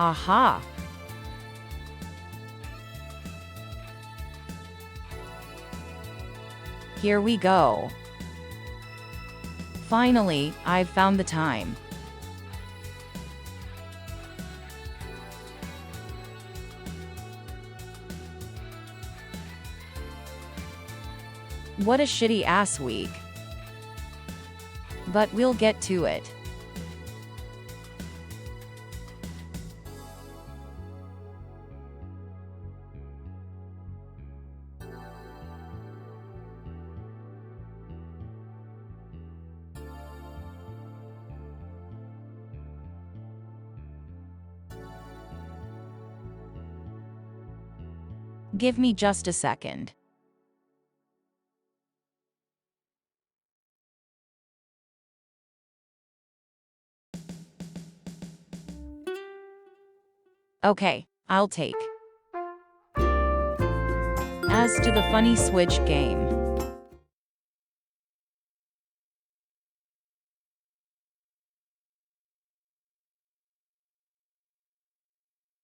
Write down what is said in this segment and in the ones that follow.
Aha! Here we go. Finally, I've found the time. What a shitty ass week. But we'll get to it. Give me just a second. Okay, I'll take. As to the funny Switch game.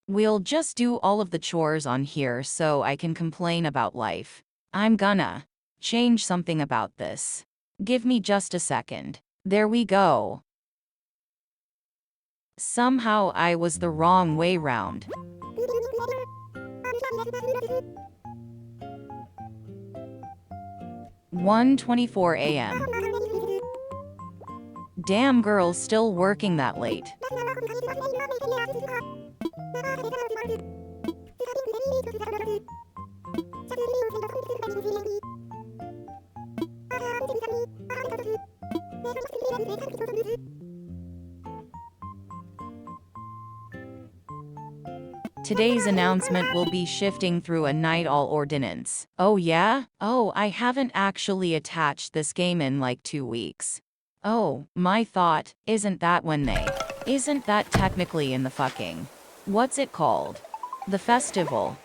We'll just do all of the chores on here so I can complain about life. I'm gonna change something about this. Give me just a second. There we go. Somehow I was the wrong way round. 1:24 a.m. Damn, girl's still working that late. Today's announcement will be shifting through a night all ordinance. Oh yeah? Oh, I haven't actually attached this game in like 2 weeks. Oh, my thought, isn't that technically in the fucking, what's it called? The festival.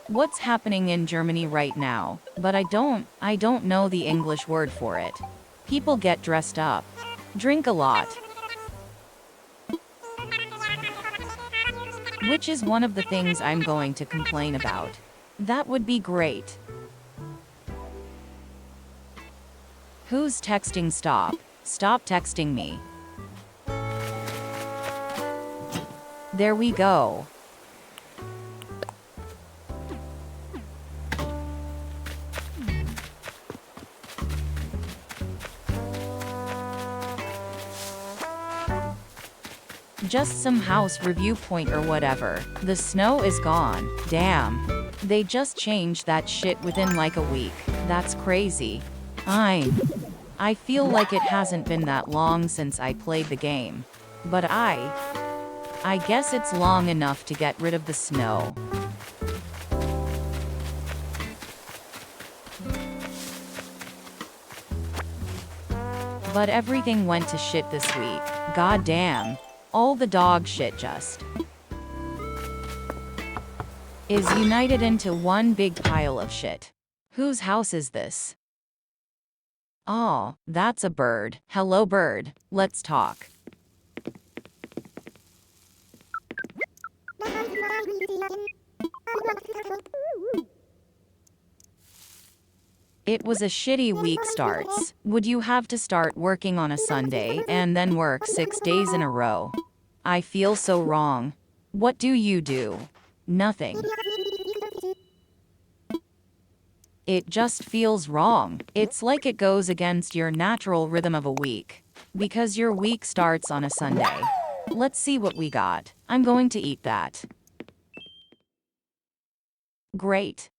What's happening in Germany right now? But I don't know the English word for it. People get dressed up. Drink a lot. Which is one of the things I'm going to complain about. That would be great. Who's texting? Stop texting me. There we go. Just some house review point or whatever. The snow is gone. Damn. They just changed that shit within like a week. That's crazy. I feel like it hasn't been that long since I played the game. But I guess it's long enough to get rid of the snow. But everything went to shit this week. God damn. All the dog shit just is united into one big pile of shit. Whose house is this? Aw, that's a bird. Hello, bird. Let's talk. It was a shitty week starts. Would you have to start working on a Sunday and then work 6 days in a row? I feel so wrong. What do you do? Nothing. It just feels wrong. It's like it goes against your natural rhythm of a week. Because your week starts on a Sunday. Let's see what we got. I'm going to eat that. Great.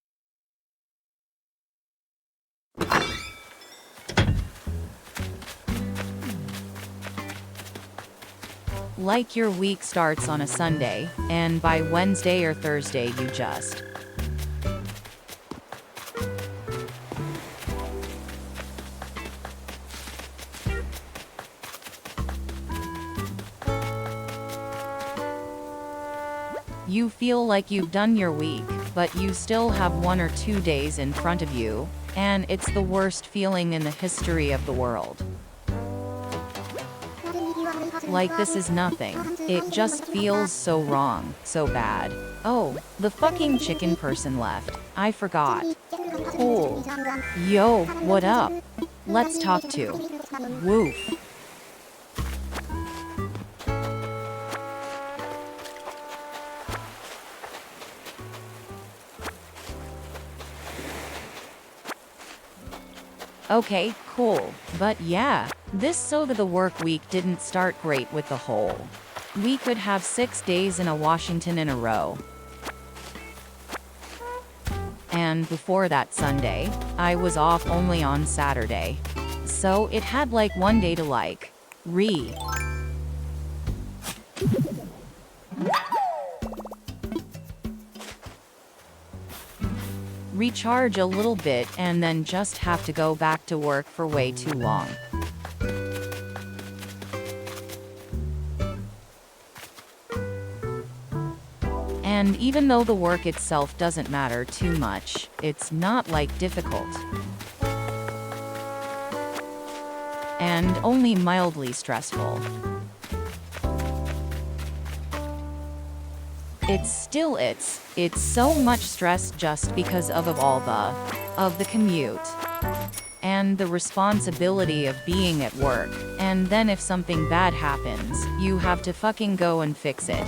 Like your week starts on a Sunday, and by Wednesday or Thursday you just you feel like you've done your week, but you still have 1 or 2 days in front of you, and it's the worst feeling in the history of the world. like this is nothing. It just feels so wrong, so bad. Oh, the fucking chicken person left. I forgot. Cool. Yo, what up? Let's talk to. Woof. Okay, cool. But yeah, this so that the work week didn't start great with the whole. We could have 6 days in a Washington in a row. And before that Sunday, I was off only on Saturday. So it had like one day to like, recharge a little bit and then just have to go back to work for way too long. And even though the work itself doesn't matter too much, it's not like difficult. And only mildly stressful. It's so much stress just because of all the commute. And the responsibility of being at work. And then if something bad happens, you have to fucking go and fix it.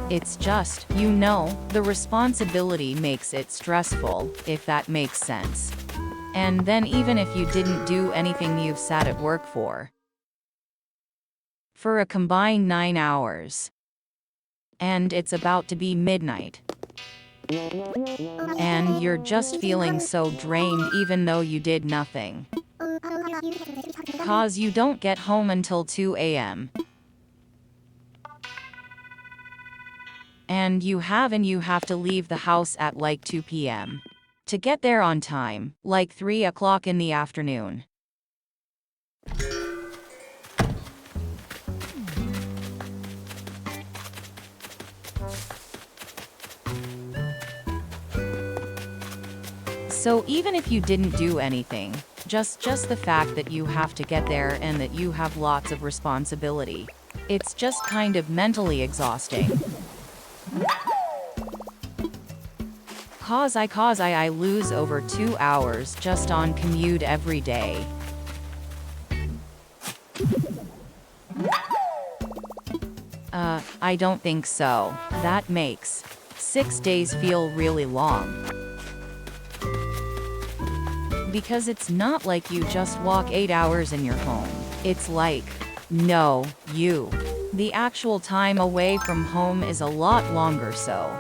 It's just, the responsibility makes it stressful, if that makes sense. And then even if you didn't do anything you've sat at work for a combined 9 hours. And it's about to be midnight. And you're just feeling so drained even though you did nothing. 'Cause you don't get home until 2 a.m. And you have to leave the house at like 2 p.m. to get there on time, like 3 o'clock in the afternoon. So even if you didn't do anything, just the fact that you have to get there and that you have lots of responsibility, it's just kind of mentally exhausting. Cause I lose over 2 hours just on commute every day. I don't think so. That makes 6 days feel really long. Because it's not like you just walk 8 hours and you're home. It's like, no, the actual time away from home is a lot longer so.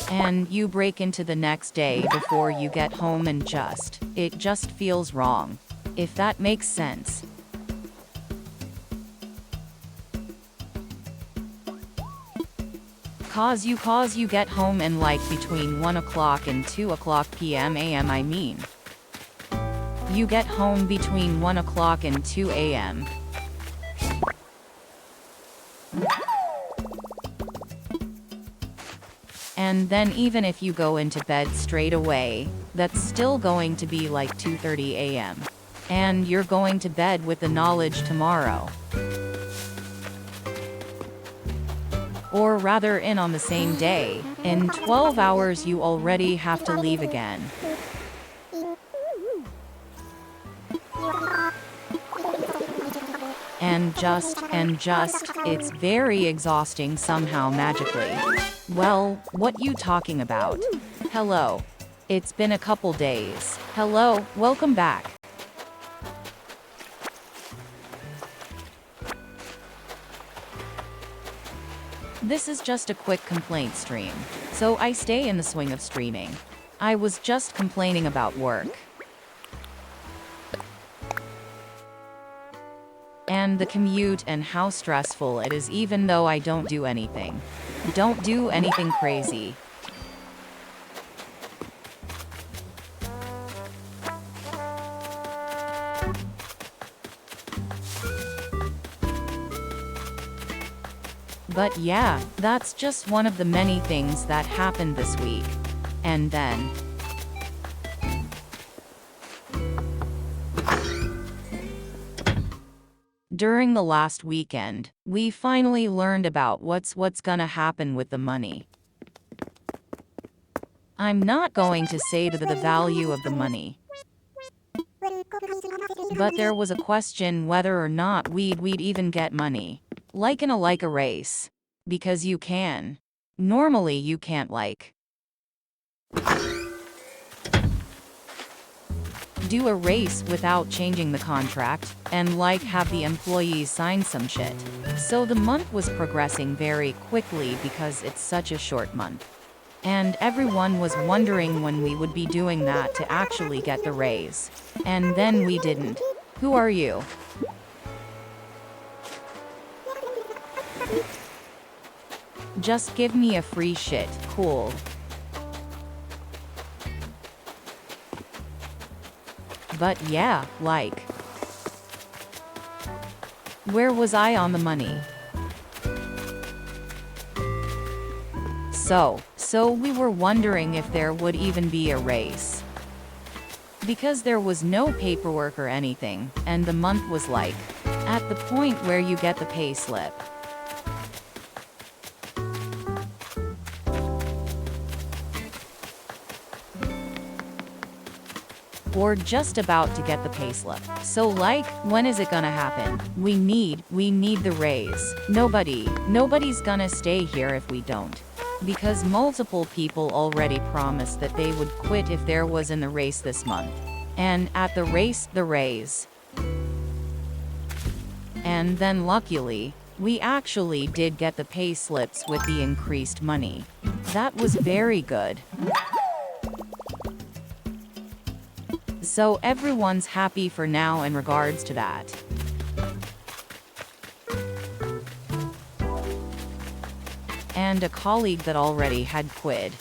And you break into the next day before you get home and it just feels wrong. If that makes sense. Cause you get home in like between 1 o'clock and 2 o'clock p.m. a.m. I mean. You get home between 1 o'clock and 2 a.m. And then even if you go into bed straight away, that's still going to be like 2:30 a.m. And you're going to bed with the knowledge tomorrow. Or rather on the same day, in 12 hours you already have to leave again. And it's very exhausting somehow magically. Well, what you talking about? Hello. It's been a couple days. Hello, welcome back. This is just a quick complaint stream, so I stay in the swing of streaming. I was just complaining about work. And the commute and how stressful it is even though I don't do anything. Don't do anything crazy. But yeah, that's just one of the many things that happened this week. And then During the last weekend, we finally learned about what's gonna happen with the money. I'm not going to say the value of the money, but there was a question whether or not we'd even get money. Like in a race. Because you can. Normally you can't do a race without changing the contract and have the employees sign some shit. So the month was progressing very quickly because it's such a short month. And everyone was wondering when we would be doing that to actually get the raise. And then we didn't. Who are you? Just give me a free shit. Cool. But yeah, where was I on the money? So we were wondering if there would even be a race. Because there was no paperwork or anything, and the month was at the point where you get the pay slip. Or just about to get the payslip. So when is it gonna happen? We need the raise. Nobody's gonna stay here if we don't. Because multiple people already promised that they would quit if there wasn't a race this month. And at the raise. And then luckily, we actually did get the pay slips with the increased money. That was very good. So everyone's happy for now in regards to that. And a colleague that already had quit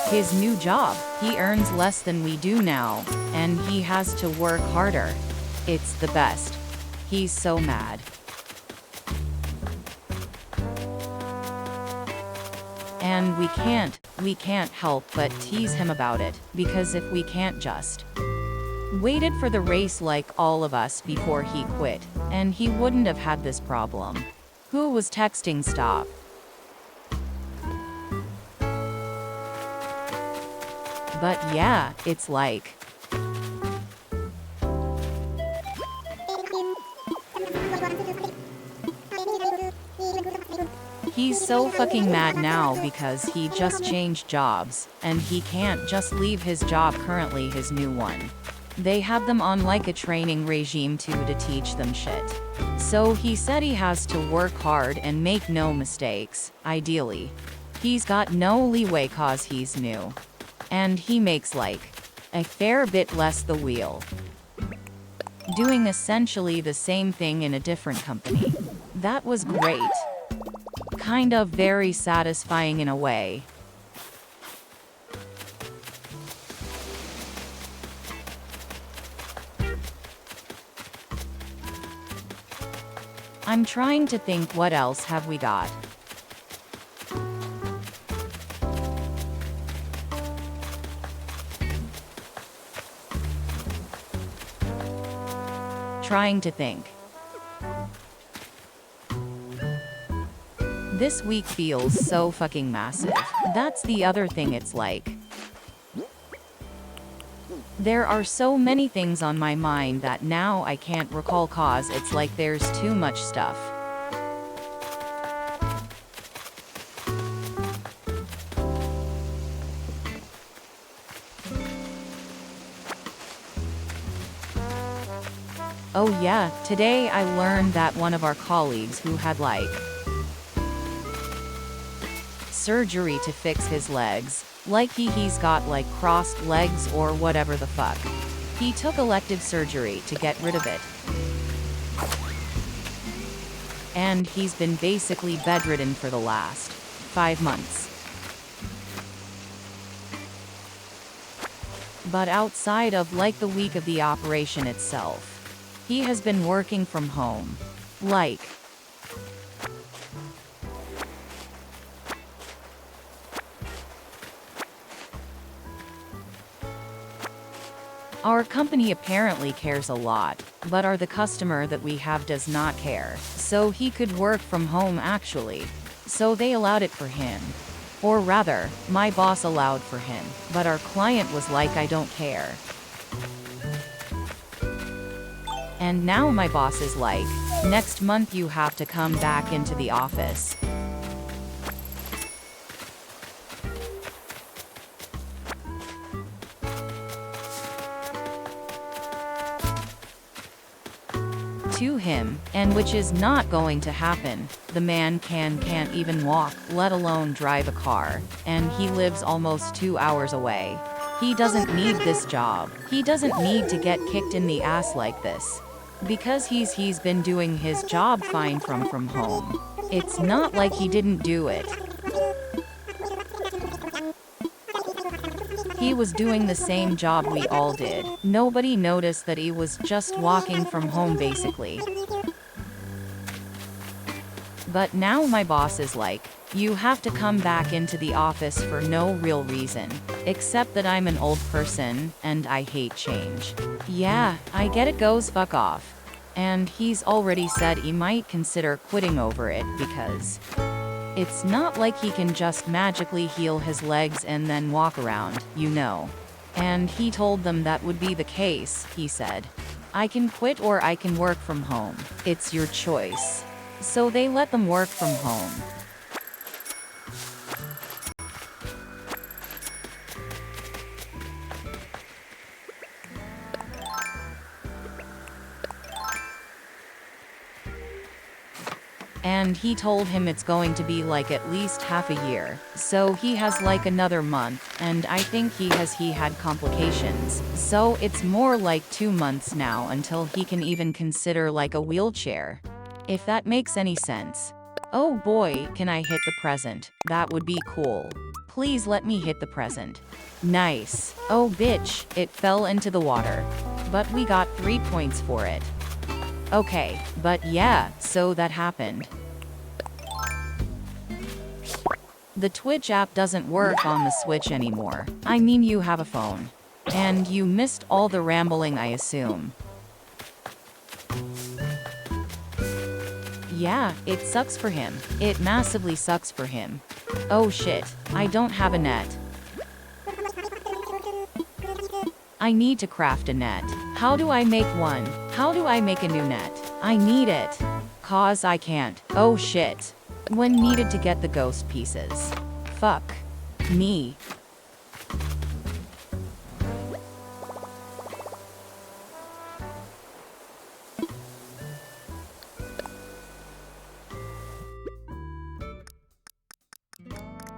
his new job, he earns less than we do now, and he has to work harder. It's the best. He's so mad. And we can't help but tease him about it, because if we can't just waited for the race like all of us before he quit, and he wouldn't have had this problem. Who was texting stop? But yeah, it's he's so fucking mad now because he just changed jobs, and he can't just leave his job currently his new one. They have them on a training regime to teach them shit. So he said he has to work hard and make no mistakes, ideally. He's got no leeway cause he's new. And he makes a fair bit less the wheel. Doing essentially the same thing in a different company. That was great. Kind of very satisfying in a way. I'm trying to think what else have we got. Trying to think. This week feels so fucking massive. That's the other thing, it's there are so many things on my mind that now I can't recall cause it's there's too much stuff. Oh yeah, today I learned that one of our colleagues who had surgery to fix his legs. He's got crossed legs or whatever the fuck. He took elective surgery to get rid of it. And he's been basically bedridden for the last 5 months. But outside of the week of the operation itself, he has been working from home. Our company apparently cares a lot, but the customer that we have does not care. So he could work from home actually. So they allowed it for him. Or rather, my boss allowed for him, but our client was like, I don't care. And now my boss is like, next month you have to come back into the office. To him, and which is not going to happen. The man can't even walk, let alone drive a car, and he lives almost 2 hours away. He doesn't need this job. He doesn't need to get kicked in the ass like this. Because he's been doing his job fine from home. It's not like he didn't do it. He was doing the same job we all did. Nobody noticed that he was just walking from home basically. But now my boss is like, you have to come back into the office for no real reason, except that I'm an old person and I hate change. Yeah, I get it, goes fuck off. And he's already said he might consider quitting over it because it's not like he can just magically heal his legs and then walk around, you know. And he told them that would be the case, he said. I can quit or I can work from home. It's your choice. So they let them work from home. And he told him it's going to be like at least half a year. So he has like another month, and I think he had complications. So it's more like 2 months now until he can even consider like a wheelchair. If that makes any sense. Oh boy, can I hit the present? That would be cool. Please let me hit the present. Nice. Oh bitch, it fell into the water. But we got 3 points for it. Okay, but yeah, so that happened. The Twitch app doesn't work on the Switch anymore. I mean, you have a phone. And you missed all the rambling, I assume. Yeah, it sucks for him. It massively sucks for him. Oh shit, I don't have a net. I need to craft a net. How do I make one? How do I make a new net? I need it. Cause I can't. Oh shit. When needed to get the ghost pieces. Fuck. Me.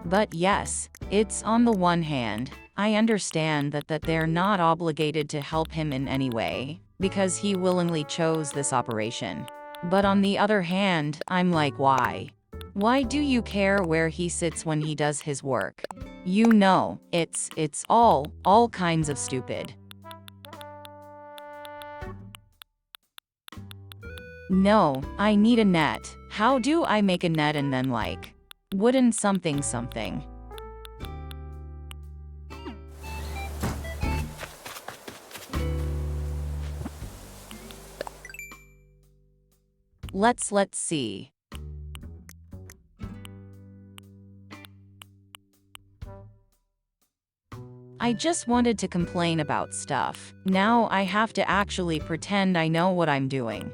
But yes, it's on the one hand, I understand that they're not obligated to help him in any way, because he willingly chose this operation. But on the other hand, I'm like, why? Why do you care where he sits when he does his work? You know, it's all kinds of stupid. No, I need a net. How do I make a net and then like wooden something something? Let's see. I just wanted to complain about stuff. Now I have to actually pretend I know what I'm doing.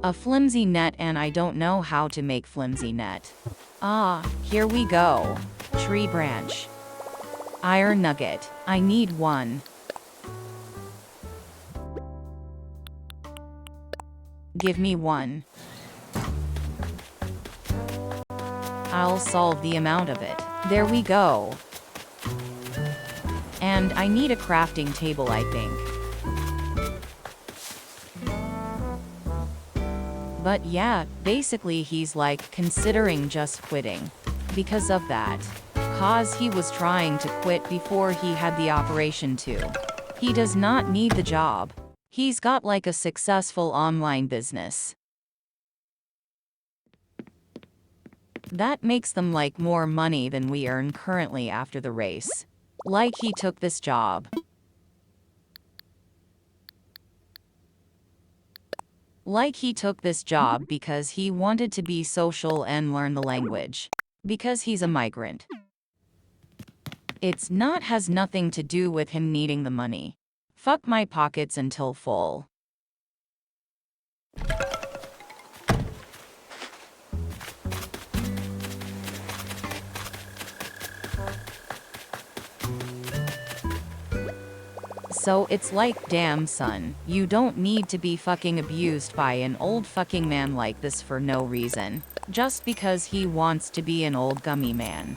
A flimsy net, and I don't know how to make flimsy net. Ah, here we go. Tree branch. Iron nugget. I need one. Give me one. I'll solve the amount of it. There we go. And I need a crafting table, I think. But yeah, basically he's like considering just quitting. Because of that. Cause he was trying to quit before he had the operation too. He does not need the job. He's got like a successful online business. That makes them like more money than we earn currently after the race. Like he took this job. Like he took this job because he wanted to be social and learn the language. Because he's a migrant. It's not has nothing to do with him needing the money. Fuck my pockets until full. So it's like, damn son, you don't need to be fucking abused by an old fucking man like this for no reason. Just because he wants to be an old gummy man.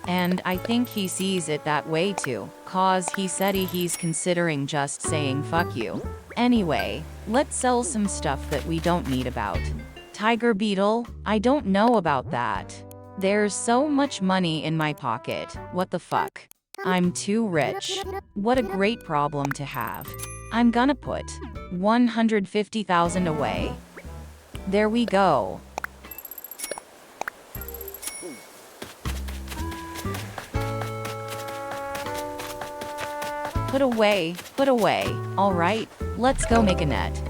And I think he sees it that way too, cause he said he's considering just saying fuck you. Anyway, let's sell some stuff that we don't need about. Tiger Beetle? I don't know about that. There's so much money in my pocket, what the fuck? I'm too rich. What a great problem to have. I'm gonna put 150,000 away. There we go. Put away, put away. All right, let's go make a net.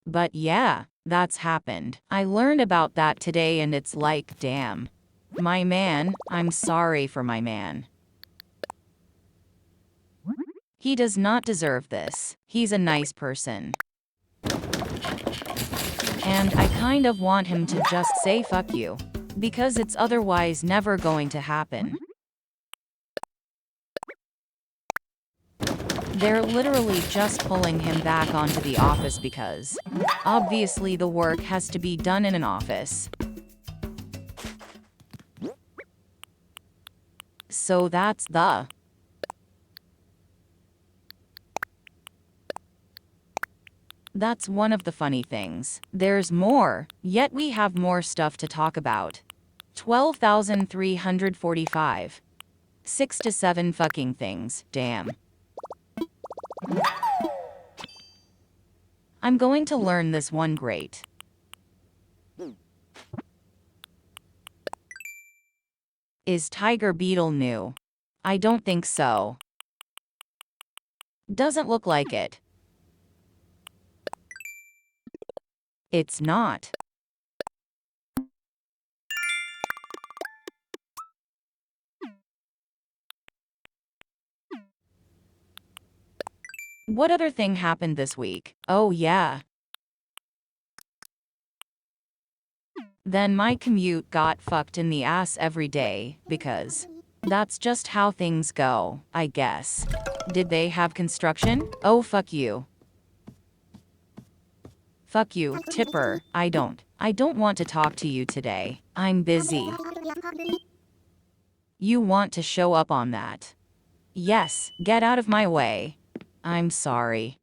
But yeah, that's happened. I learned about that today and it's like, damn. My man, I'm sorry for my man. He does not deserve this. He's a nice person. And I kind of want him to just say fuck you. Because it's otherwise never going to happen. They're literally just pulling him back onto the office because, obviously the work has to be done in an office. So that's one of the funny things. There's more, yet we have more stuff to talk about. 12,345. 6 to 7 fucking things, damn. I'm going to learn this one great. Is Tiger Beetle new? I don't think so. Doesn't look like it. It's not. What other thing happened this week? Oh yeah. Then my commute got fucked in the ass every day, because that's just how things go, I guess. Did they have construction? Oh fuck you. Fuck you, Tipper. I don't want to talk to you today. I'm busy. You want to show up on that? Yes, get out of my way. I'm sorry.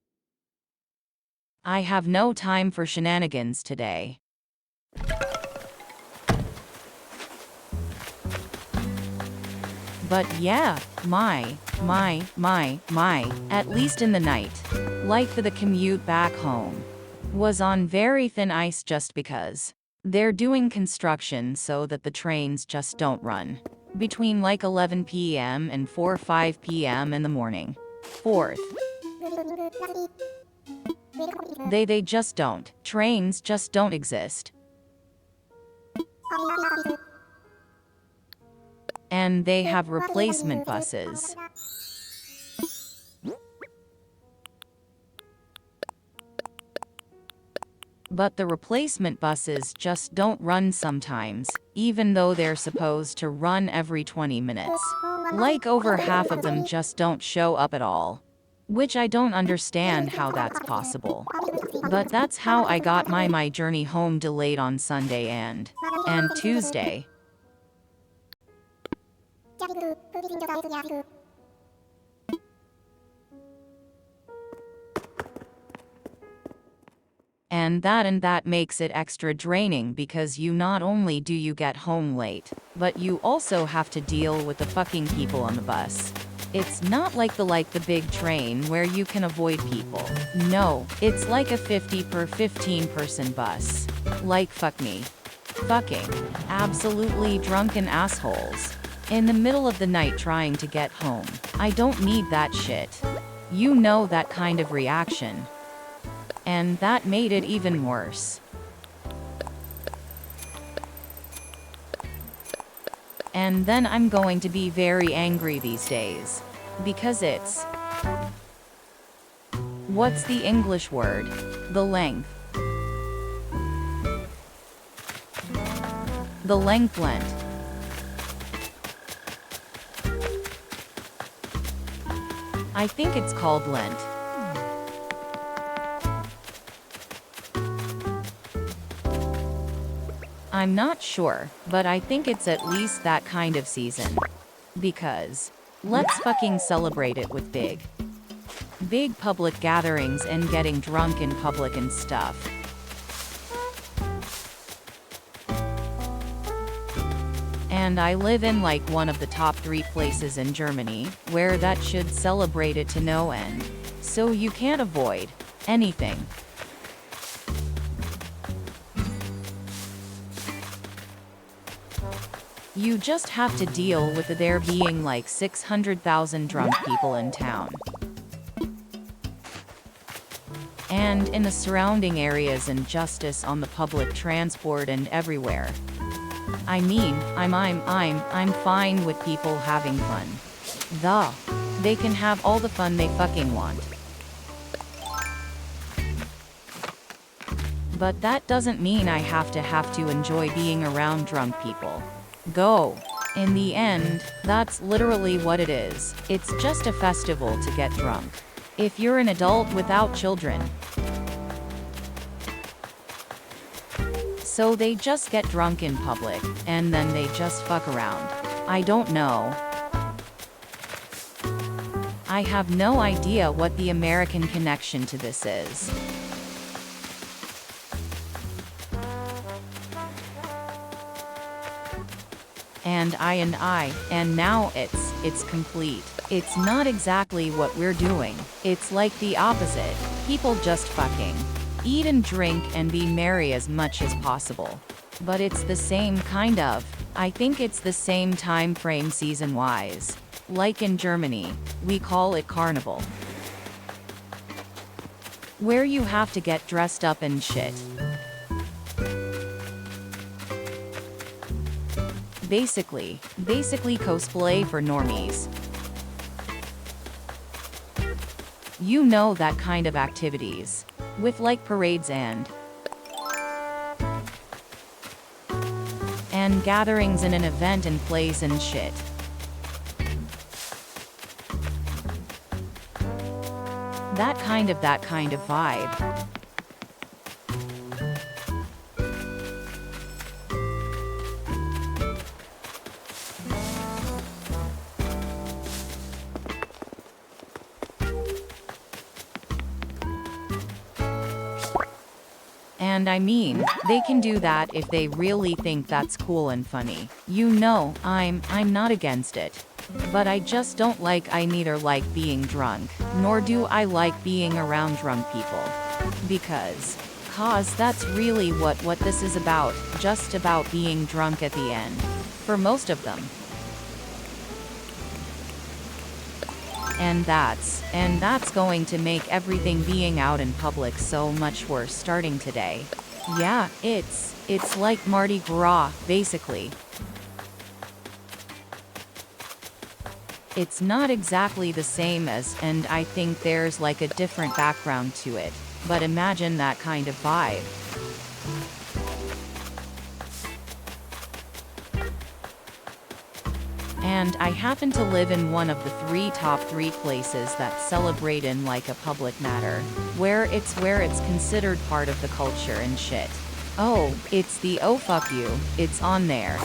I have no time for shenanigans today. But yeah, at least in the night, like the commute back home, was on very thin ice just because they're doing construction so that the trains just don't run between like 11 p.m. and 4 or 5 p.m. in the morning. Fourth. They just don't. Trains just don't exist. And they have replacement buses. But the replacement buses just don't run sometimes, even though they're supposed to run every 20 minutes. Like over half of them just don't show up at all. Which I don't understand how that's possible. But that's how I got my journey home delayed on Sunday and Tuesday. And that makes it extra draining because you not only do you get home late, but you also have to deal with the fucking people on the bus. It's not like the big train where you can avoid people. No, it's like a 50 per 15 person bus. Like fuck me. Fucking absolutely drunken assholes. In the middle of the night trying to get home. I don't need that shit. You know that kind of reaction. And that made it even worse. And then I'm going to be very angry these days. Because it's... What's the English word? The length. The length Lent. I think it's called Lent. I'm not sure, but I think it's at least that kind of season. Because let's fucking celebrate it with big public gatherings and getting drunk in public and stuff. And I live in like one of the top 3 places in Germany where that should celebrate it to no end. So you can't avoid anything. You just have to deal with there being like 600,000 drunk people in town. And in the surrounding areas, and justice on the public transport and everywhere. I mean, I'm fine with people having fun. They can have all the fun they fucking want. But that doesn't mean I have to enjoy being around drunk people. In the end, that's literally what it is. It's just a festival to get drunk. If you're an adult without children. So they just get drunk in public, and then they just fuck around. I don't know. I have no idea what the American connection to this is. And now it's complete. It's not exactly what we're doing. It's like the opposite. People just fucking eat and drink and be merry as much as possible. But it's the same kind of. I think it's the same time frame season-wise. Like in Germany, we call it carnival. Where you have to get dressed up and shit. Basically cosplay for normies. You know that kind of activities. With like parades and gatherings in an event and place and shit. That kind of vibe. And I mean, they can do that if they really think that's cool and funny. You know, I'm not against it. But I just don't like. I neither like being drunk, nor do I like being around drunk people. Because that's really what this is about, just about being drunk at the end. For most of them. And that's going to make everything being out in public so much worse starting today. Yeah, it's like Mardi Gras, basically. It's not exactly the same as, and I think there's like a different background to it. But imagine that kind of vibe. And I happen to live in one of the top 3 places that celebrate in like a public matter, where it's considered part of the culture and shit. Oh, it's the oh fuck you, it's on there.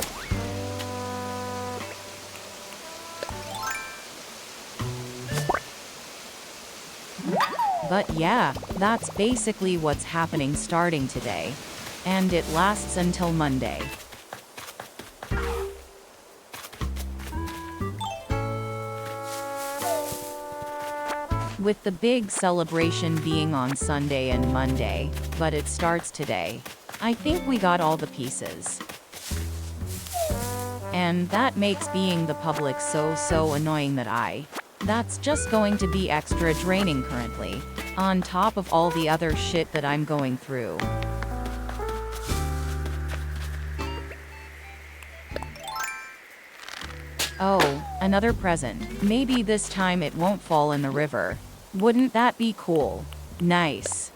But yeah, that's basically what's happening starting today. And it lasts until Monday. With the big celebration being on Sunday and Monday, but it starts today. I think we got all the pieces. And that makes being the public so annoying that I That's just going to be extra draining currently, on top of all the other shit that I'm going through. Oh, another present. Maybe this time it won't fall in the river. Wouldn't that be cool? Nice.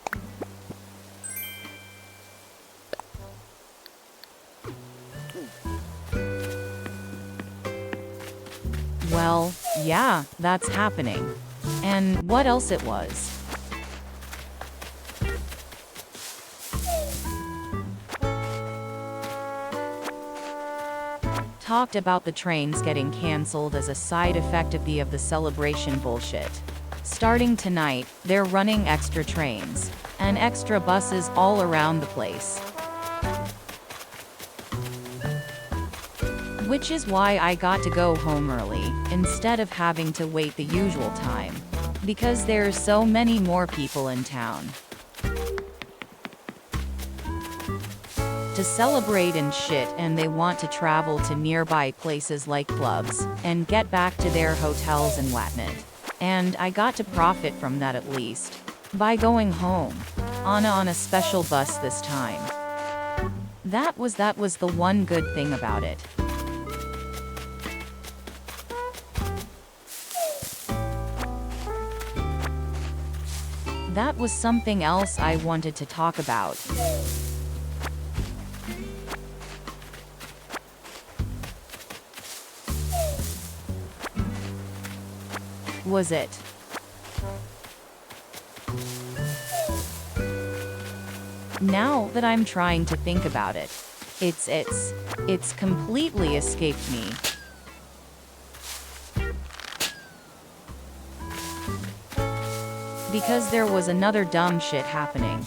Well, yeah, that's happening. And what else it was? Talked about the trains getting cancelled as a side effect of the celebration bullshit. Starting tonight, they're running extra trains and extra buses all around the place. Which is why I got to go home early, instead of having to wait the usual time. Because there's so many more people in town to celebrate and shit, and they want to travel to nearby places like clubs, and get back to their hotels and whatnot. And I got to profit from that at least, by going home, on a special bus this time. That was the one good thing about it. That was something else I wanted to talk about. Was it? Now that I'm trying to think about it, it's completely escaped me. Because there was another dumb shit happening.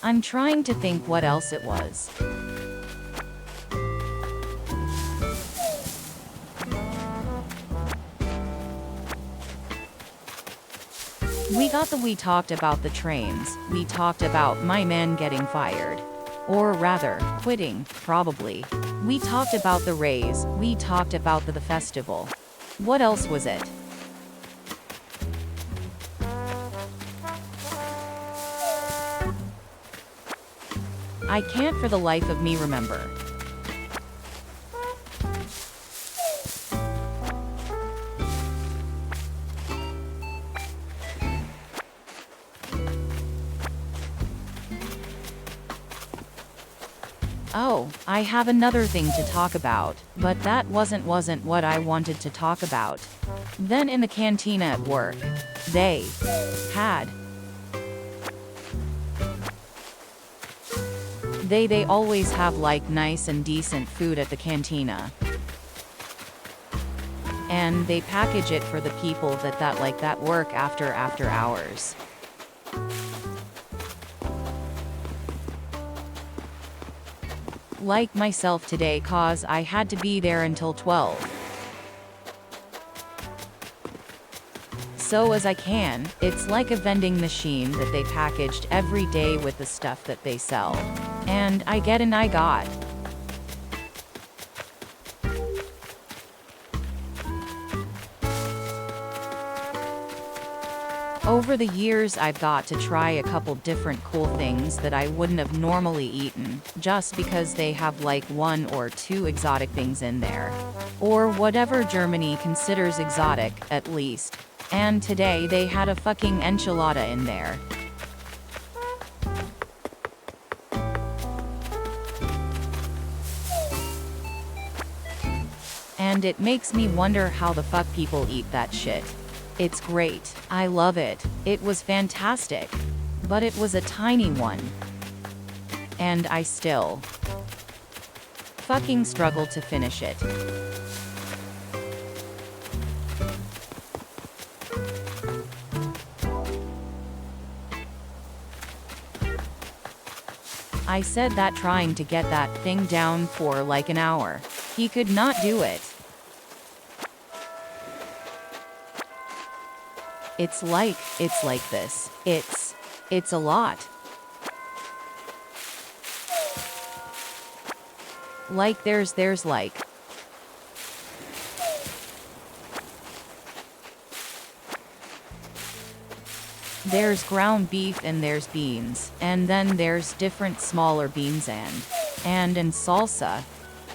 I'm trying to think what else it was. We talked about the trains, we talked about my man getting fired. Or rather, quitting, probably. We talked about the raise, we talked about the festival. What else was it? I can't for the life of me remember. Oh, I have another thing to talk about, but that wasn't what I wanted to talk about. Then in the cantina at work, they had They always have like nice and decent food at the cantina. And they package it for the people that work after hours. Like myself today, cause I had to be there until 12. So as I can, it's like a vending machine that they packaged every day with the stuff that they sell. And I got. Over the years I've got to try a couple different cool things that I wouldn't have normally eaten, just because they have like 1 or 2 exotic things in there. Or whatever Germany considers exotic, at least. And today they had a fucking enchilada in there. And it makes me wonder how the fuck people eat that shit. It's great. I love it. It was fantastic. But it was a tiny one. And I still fucking struggle to finish it. I said that trying to get that thing down for like an hour. He could not do it. It's like this. It's a lot. Like there's like. There's ground beef and there's beans, and then there's different smaller beans and salsa,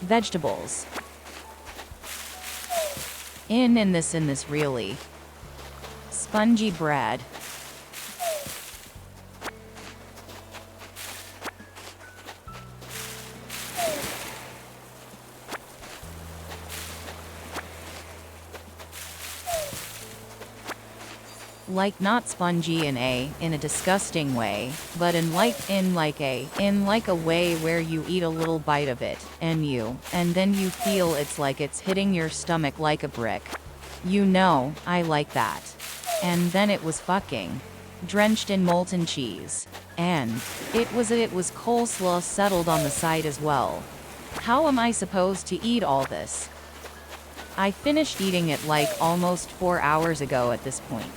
vegetables. In this really. Spongy bread. Like not spongy in a disgusting way, but in like a way where you eat a little bite of it, and then you feel it's like it's hitting your stomach like a brick. You know, I like that. And then it was fucking drenched in molten cheese. And it was coleslaw settled on the side as well. How am I supposed to eat all this? I finished eating it like almost 4 hours ago at this point.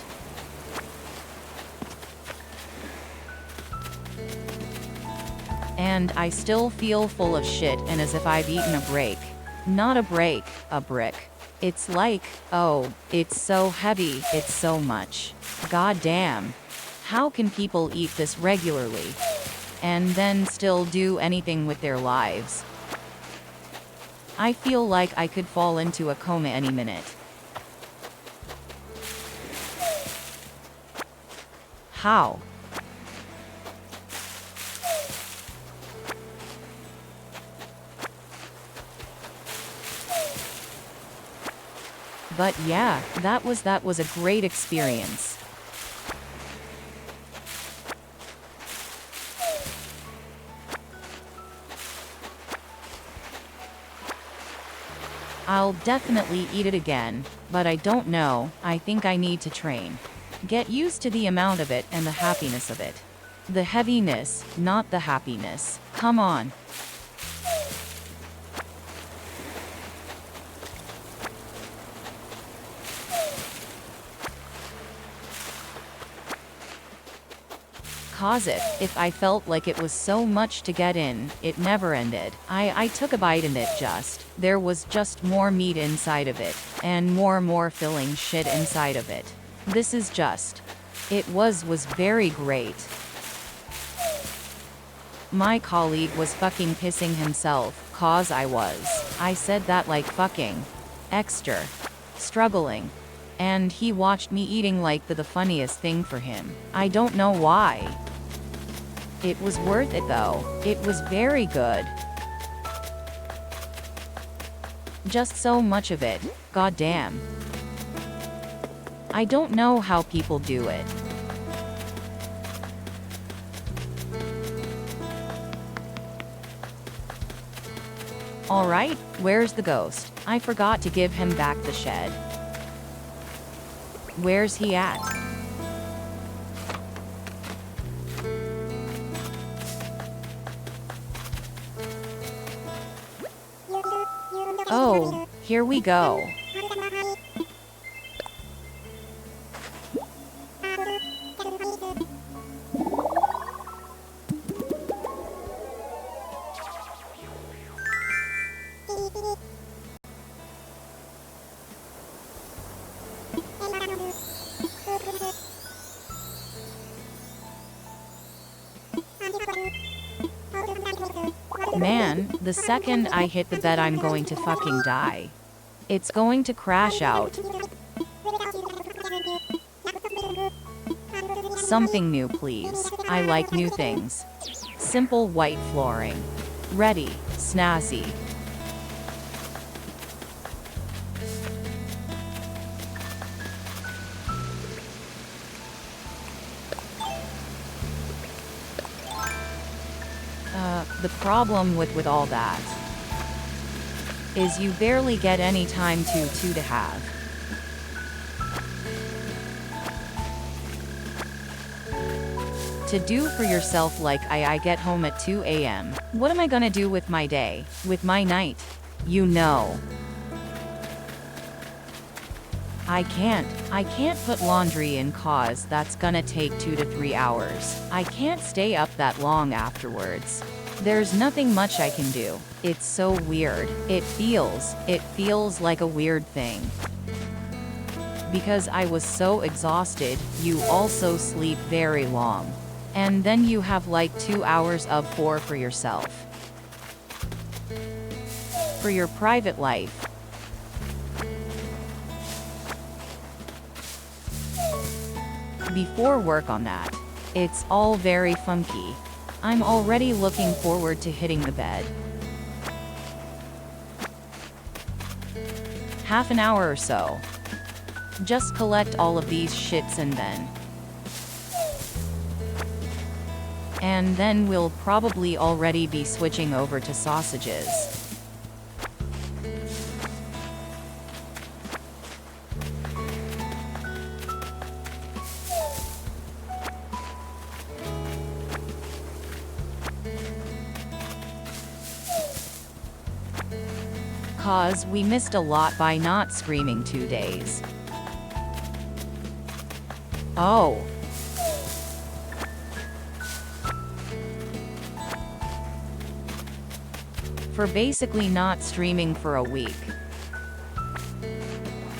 And I still feel full of shit and as if I've eaten a break. Not a break, a brick. It's like, oh, it's so heavy, it's so much. God damn. How can people eat this regularly? And then still do anything with their lives? I feel like I could fall into a coma any minute. How? But yeah, that was a great experience. I'll definitely eat it again, but I don't know, I think I need to train. Get used to the amount of it and the happiness of it. The heaviness, not the happiness. Come on. Cause if I felt like it was so much to get in, it never ended. I took a bite and there was just more meat inside of it, and more filling shit inside of it. This is just, it was very great. My colleague was fucking pissing himself, cause I said that like fucking extra struggling. And he watched me eating like the funniest thing for him. I don't know why. It was worth it though. It was very good. Just so much of it. God damn. I don't know how people do it. Alright, where's the ghost? I forgot to give him back the shed. Where's he at? Oh, here we go. Man, the second I hit the bed I'm going to fucking die. It's going to crash out. Something new please. I like new things. Simple white flooring. Ready, snazzy. The problem with all that is you barely get any time to have. To do for yourself like I get home at 2 a.m. What am I gonna do with my day, with my night? You know. I can't put laundry in cause that's gonna take 2 to 3 hours. I can't stay up that long afterwards. There's nothing much I can do. It's so weird. It feels like a weird thing. Because I was so exhausted, you also sleep very long. And then you have like 2 hours of 4 for yourself. For your private life. Before work on that. It's all very funky. I'm already looking forward to hitting the bed. Half an hour or so. Just collect all of these shits and then we'll probably already be switching over to sausages. Cause we missed a lot by not screaming 2 days. Oh. For basically not streaming for a week.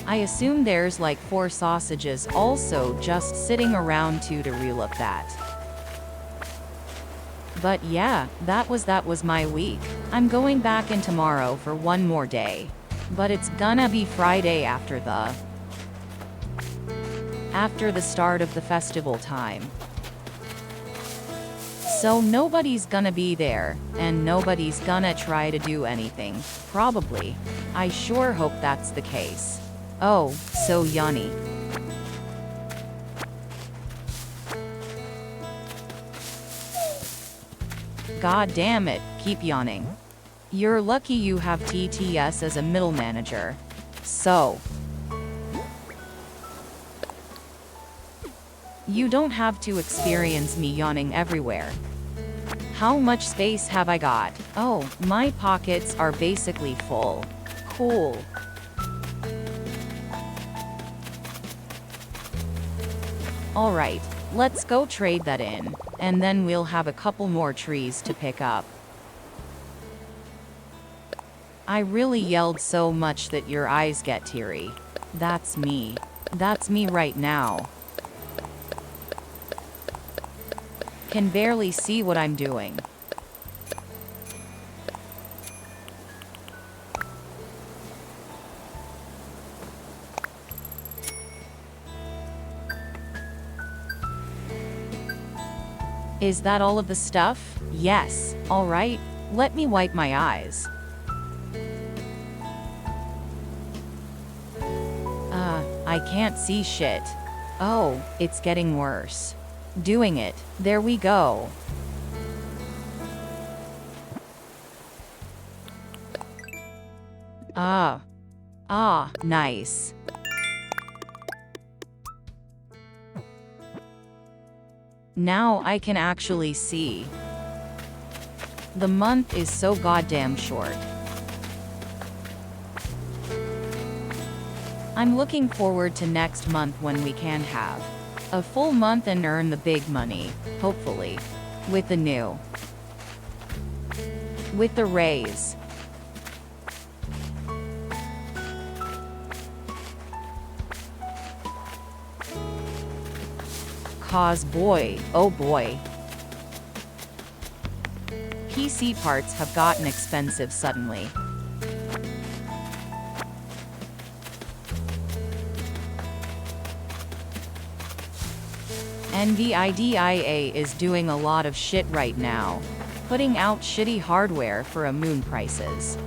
I assume there's like 4 sausages also just sitting around too to relook that. But yeah, that was my week. I'm going back in tomorrow for one more day. But it's gonna be Friday after the start of the festival time. So nobody's gonna be there, and nobody's gonna try to do anything, probably. I sure hope that's the case. Oh, so yummy. God damn it, keep yawning. You're lucky you have TTS as a middle manager. So. You don't have to experience me yawning everywhere. How much space have I got? Oh, my pockets are basically full. Cool. Alright, let's go trade that in, and then we'll have a couple more trees to pick up. I really yelled so much that your eyes get teary. That's me. That's me right now. Can barely see what I'm doing. Is that all of the stuff? Yes. All right. Let me wipe my eyes. I can't see shit. Oh, it's getting worse. Doing it. There we go. Nice. Now I can actually see. The month is so goddamn short. I'm looking forward to next month when we can have a full month and earn the big money, hopefully. With the raise. Cause boy, oh boy. PC parts have gotten expensive suddenly. NVIDIA is doing a lot of shit right now, putting out shitty hardware for a moon prices.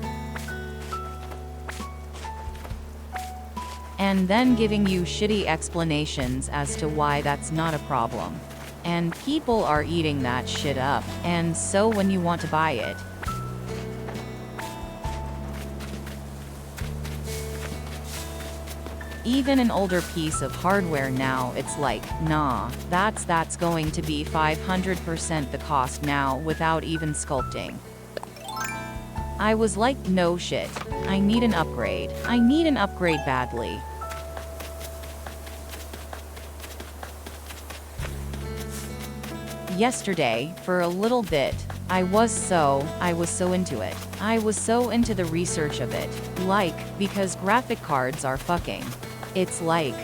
And then giving you shitty explanations as to why that's not a problem. And people are eating that shit up, and so when you want to buy it, even an older piece of hardware now, it's like, nah, that's going to be 500% the cost now without even sculpting. I was like, no shit. I need an upgrade. I need an upgrade badly. Yesterday, for a little bit, I was so into it. I was so into the research of it. Because graphic cards are fucking. It's like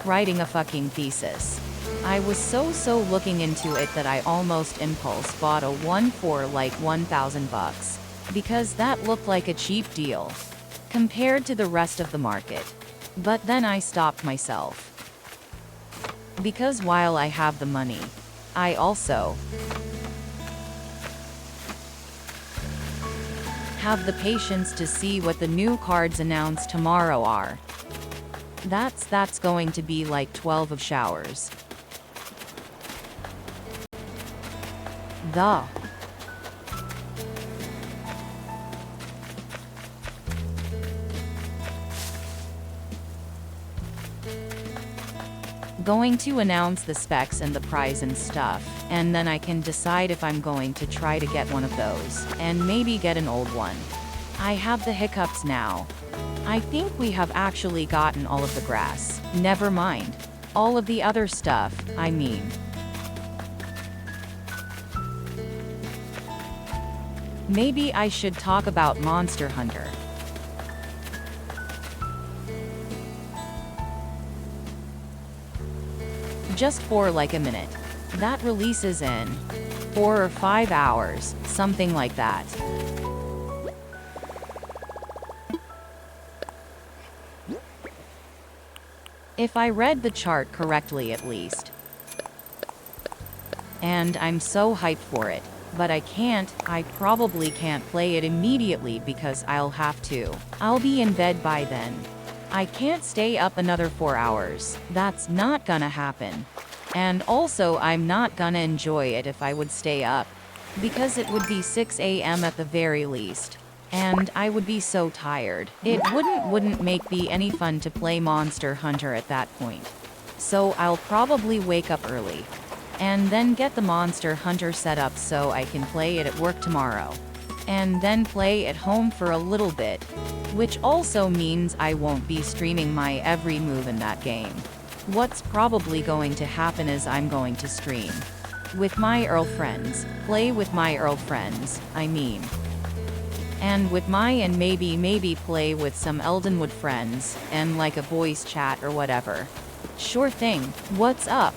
writing a fucking thesis. I was so looking into it that I almost impulse bought a one for like $1,000. Because that looked like a cheap deal. Compared to the rest of the market. But then I stopped myself. Because while I have the money, I also have the patience to see what the new cards announced tomorrow are. That's going to be like 12 of showers. Going to announce the specs and the price and stuff, and then I can decide if I'm going to try to get one of those, and maybe get an old one. I have the hiccups now. I think we have actually gotten all of the grass. Never mind. All of the other stuff, I mean. Maybe I should talk about Monster Hunter. Just for like a minute. That releases in 4 or 5 hours, something like that. If I read the chart correctly at least. And I'm so hyped for it. But I probably can't play it immediately because I'll be in bed by then. I can't stay up another 4 hours. That's not gonna happen. And also I'm not gonna enjoy it if I would stay up. Because it would be 6 a.m. at the very least. And I would be so tired. It wouldn't make me any fun to play Monster Hunter at that point. So I'll probably wake up early. And then get the Monster Hunter set up so I can play it at work tomorrow. And then play at home for a little bit. Which also means I won't be streaming my every move in that game. What's probably going to happen is I'm going to stream with my Earl friends. Play with my Earl friends, I mean. And with and maybe play with some Eldenwood friends, and like a voice chat or whatever. Sure thing, what's up?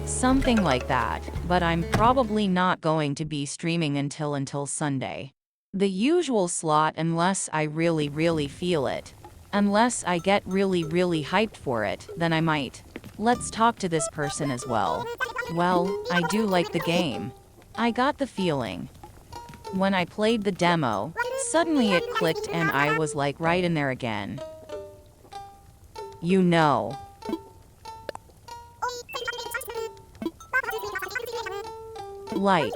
Something like that, but I'm probably not going to be streaming until Sunday. The usual slot unless I really feel it. Unless I get really hyped for it, then I might. Let's talk to this person as well. Well, I do like the game. I got the feeling. When I played the demo, suddenly it clicked and I was like right in there again. You know. Like.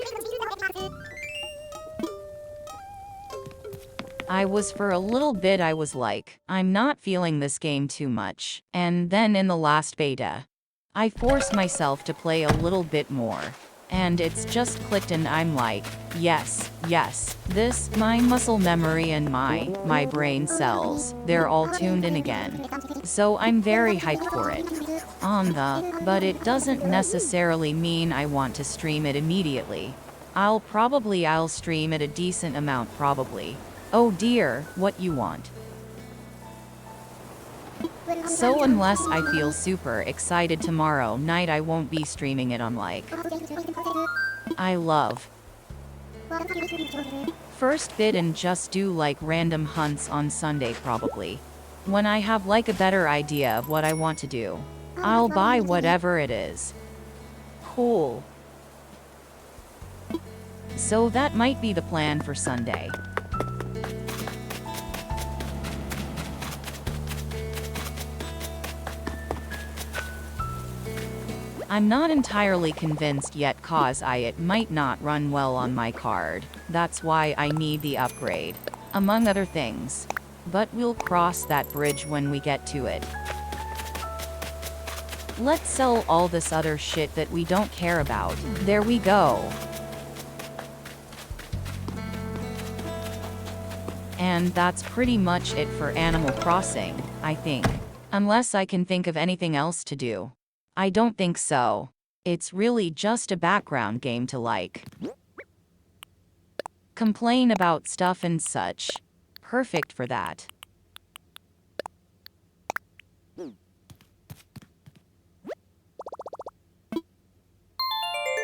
For a little bit I was like, I'm not feeling this game too much. And then in the last beta, I forced myself to play a little bit more. And it's just clicked and I'm like, yes, this, my muscle memory and my brain cells, they're all tuned in again. So I'm very hyped for it. But it doesn't necessarily mean I want to stream it immediately. I'll stream it a decent amount probably. Oh dear, what you want? So unless I feel super excited tomorrow night I won't be streaming it on like. I love. First bit and just do like random hunts on Sunday probably. When I have like a better idea of what I want to do. I'll buy whatever it is. Cool. So that might be the plan for Sunday. I'm not entirely convinced yet cause it might not run well on my card. That's why I need the upgrade. Among other things. But we'll cross that bridge when we get to it. Let's sell all this other shit that we don't care about. There we go. And that's pretty much it for Animal Crossing, I think. Unless I can think of anything else to do. I don't think so. It's really just a background game to like. Complain about stuff and such. Perfect for that.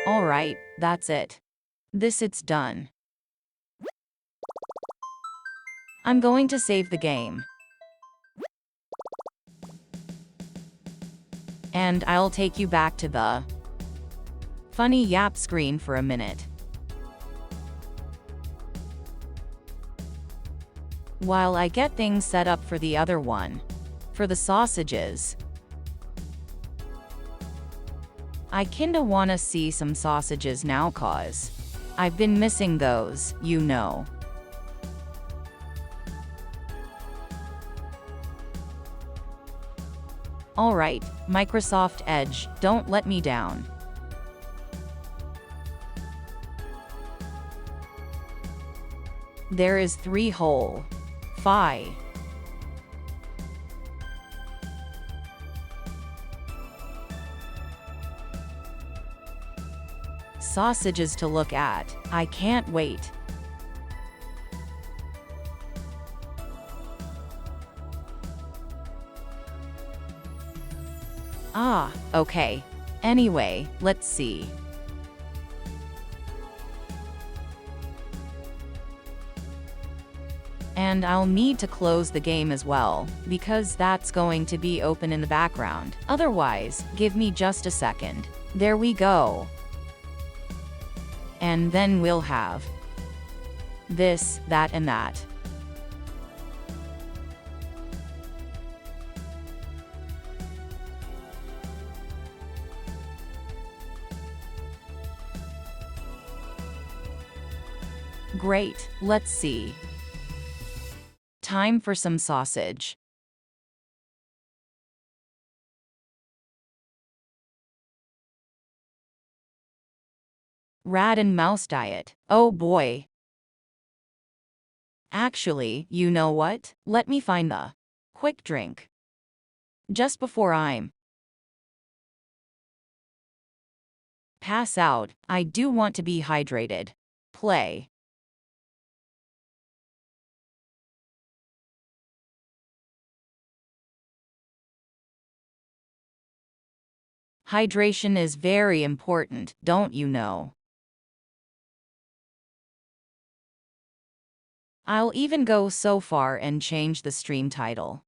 Alright, that's it. It's done. I'm going to save the game. And I'll take you back to the funny yap screen for a minute. While I get things set up for the other one. For the sausages. I kinda wanna see some sausages now cause I've been missing those, you know. Alright, Microsoft Edge, don't let me down. There is 3 whole. Fi. Sausages to look at. I can't wait. Ah, okay. Anyway, let's see. And I'll need to close the game as well, because that's going to be open in the background. Otherwise, give me just a second. There we go. And then we'll have this, that, and that. Great, let's see. Time for some sausage. Rat and mouse diet. Oh boy. Actually, you know what? Let me find the quick drink. Just before I'm pass out, I do want to be hydrated. Play. Hydration is very important, don't you know? I'll even go so far and change the stream title.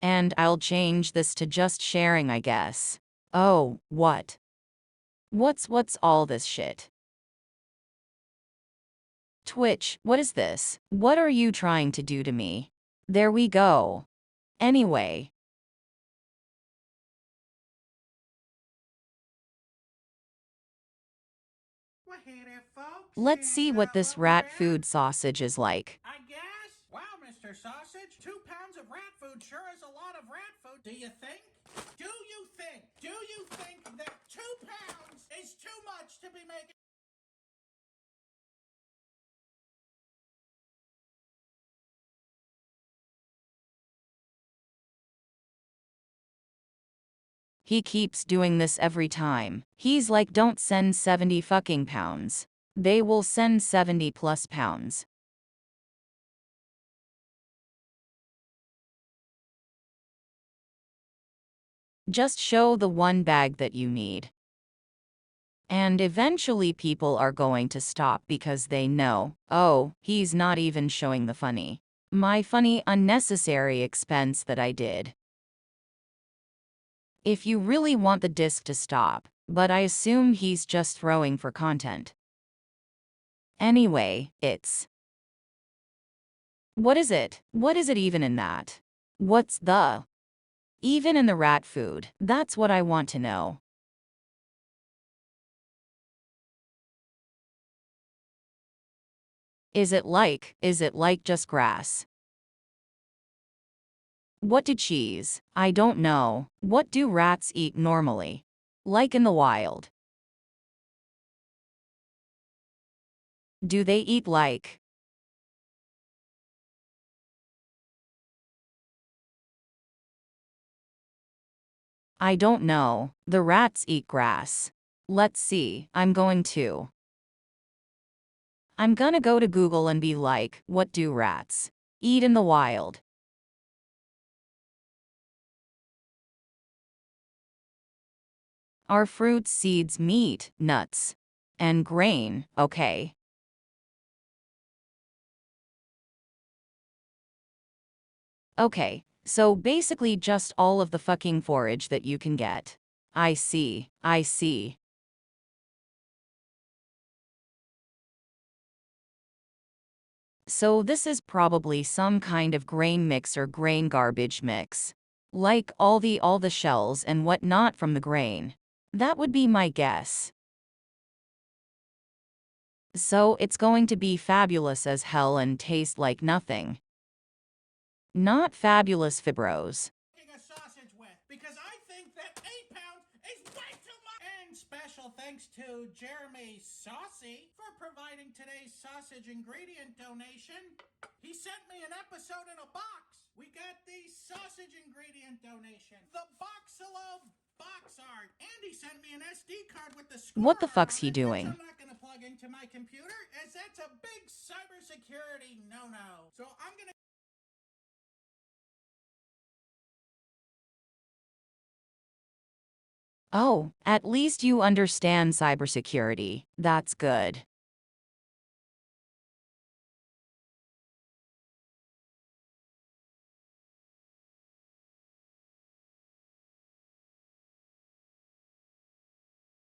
And I'll change this to just sharing, I guess. Oh, what? What's all this shit? Twitch, what is this? What are you trying to do to me? There we go. Anyway. Well, hey there, folks. Let's see what this hello rat there. food sausage is like. I guess. Wow, Mr. Sausage, 2 pounds of rat food sure is a lot of rat food. Do you think? Do you think that 2 pounds is too much to be making? He keeps doing this every time. He's like, don't send 70 fucking pounds. They will send 70 plus pounds. Just show the one bag that you need. And eventually people are going to stop because they know, oh, he's not even showing the funny. My funny unnecessary expense that I did. If you really want the disc to stop, but I assume he's just throwing for content. Anyway, it's... What is it? What is it even in that? What's the... Even in the rat food, that's what I want to know. Is it like just grass? What do cheese? I don't know. What do rats eat normally? Like in the wild. Do they eat like? I don't know. The rats eat grass. Let's see. I'm gonna go to Google and be like, what do rats eat in the wild? Are fruits, seeds, meat, nuts, and grain, okay? Okay, so basically just all of the fucking forage that you can get. I see. So this is probably some kind of grain mix or grain garbage mix. Like all the shells and whatnot from the grain. That would be my guess. So it's going to be fabulous as hell and taste like nothing. Not fabulous fibros. A sausage with because I think that 8 pounds is way too much. And special thanks to Jeremy Saucy for providing today's sausage ingredient donation. He sent me an episode in a box. We got the sausage ingredient donation, the Boxalo box art, and he sent me an SD card with the score What the art fuck's on he it, which doing? I'm not going to plug into my computer as that's a big cybersecurity no-no. So I'm going to Oh, at least you understand cybersecurity. That's good.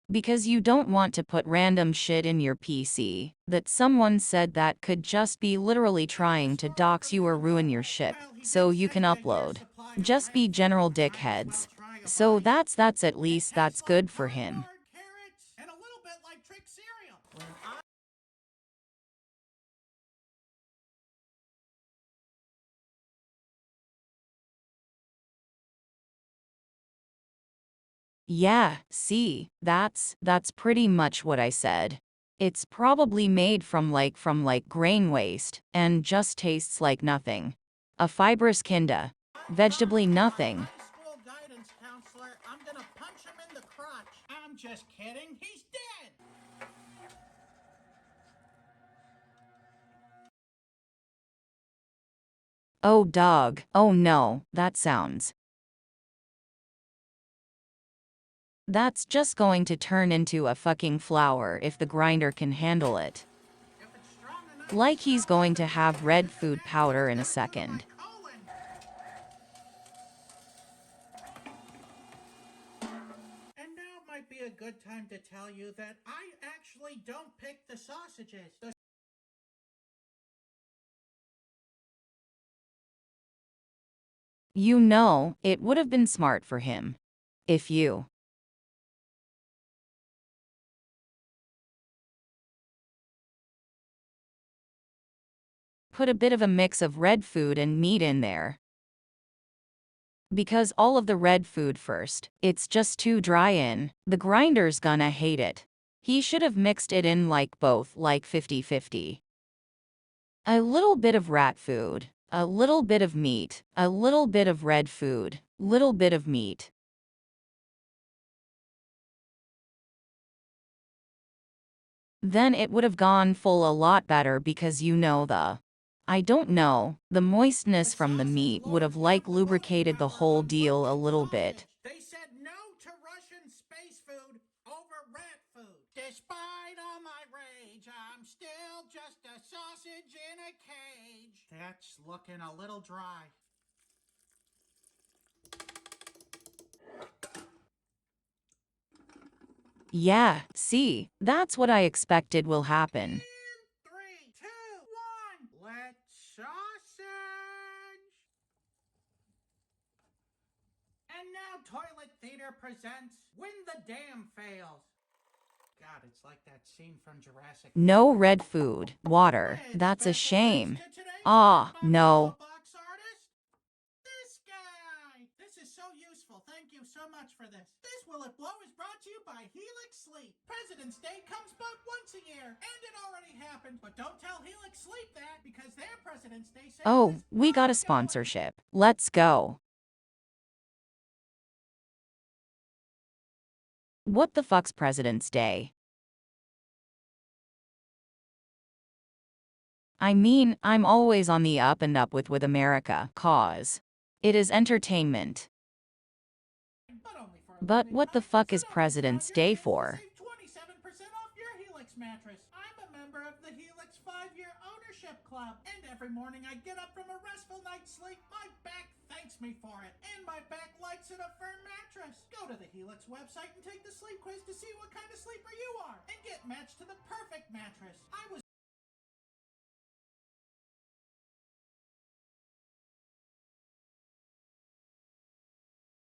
Because you don't want to put random shit in your PC that someone said that could just be literally trying to dox you or ruin your ship so you can upload. Just be general dickheads. So that's at least that's good for him. carrots and a little bit like trick cereal. Yeah, see, that's pretty much what I said. It's probably made from like grain waste and just tastes like nothing. A fibrous kinda. Vegetably nothing. High school guidance counselor, I'm gonna punch him in the crotch. I'm just kidding. He's dead. Oh dog. Oh no, that's just going to turn into a fucking flower if the grinder can handle it. If it's strong enough, Like he's going to have red the food next one's powder in a gonna go to my second. colon. And now might be a good time to tell you that I actually don't pick the sausages. You know, it would have been smart for him. If you put a bit of a mix of red food and meat in there. Because all of the red food first, it's just too dry in. The grinder's gonna hate it. He should have mixed it in like both, like 50-50. A little bit of rat food, a little bit of meat, a little bit of red food, little bit of meat. Then it would have gone full a lot better because I don't know, the moistness from the meat would have like lubricated the whole deal a little bit. They said no to Russian space food over rat food. Despite all my rage, I'm still just a sausage in a cage. That's looking a little dry. Yeah, see, that's what I expected will happen. 3, 2, 1. Let's sausage. And now Toilet Theater presents When the Dam Fails. God, it's like that scene from Jurassic. No red food, water. Hey, That's a special thanks shame. to today's Ah, Redbox no. box artist, this guy. This is so useful. Thank you so much for this. This Will It Blow is brought to you by Helix Sleep. President's Day comes but once a year, and it already happened. But don't tell Helix Sleep that, because their President's Day sale Oh, is we got a ongoing. sponsorship. Let's go. What the fuck's President's Day? I mean, I'm always on the up and up with America, cause it is entertainment. But only for a But limited what the time, fuck so is don't miss out President's your Day chance to for? save 27% off your Helix mattress. I'm a member of the Helix 5-year ownership club, and every morning I get up from a restful night's sleep, my back thanks me for it, and my back likes it a firm mattress. Go to the Helix website and take the sleep quiz to see what kind of sleeper you are, and get matched to the perfect mattress. I was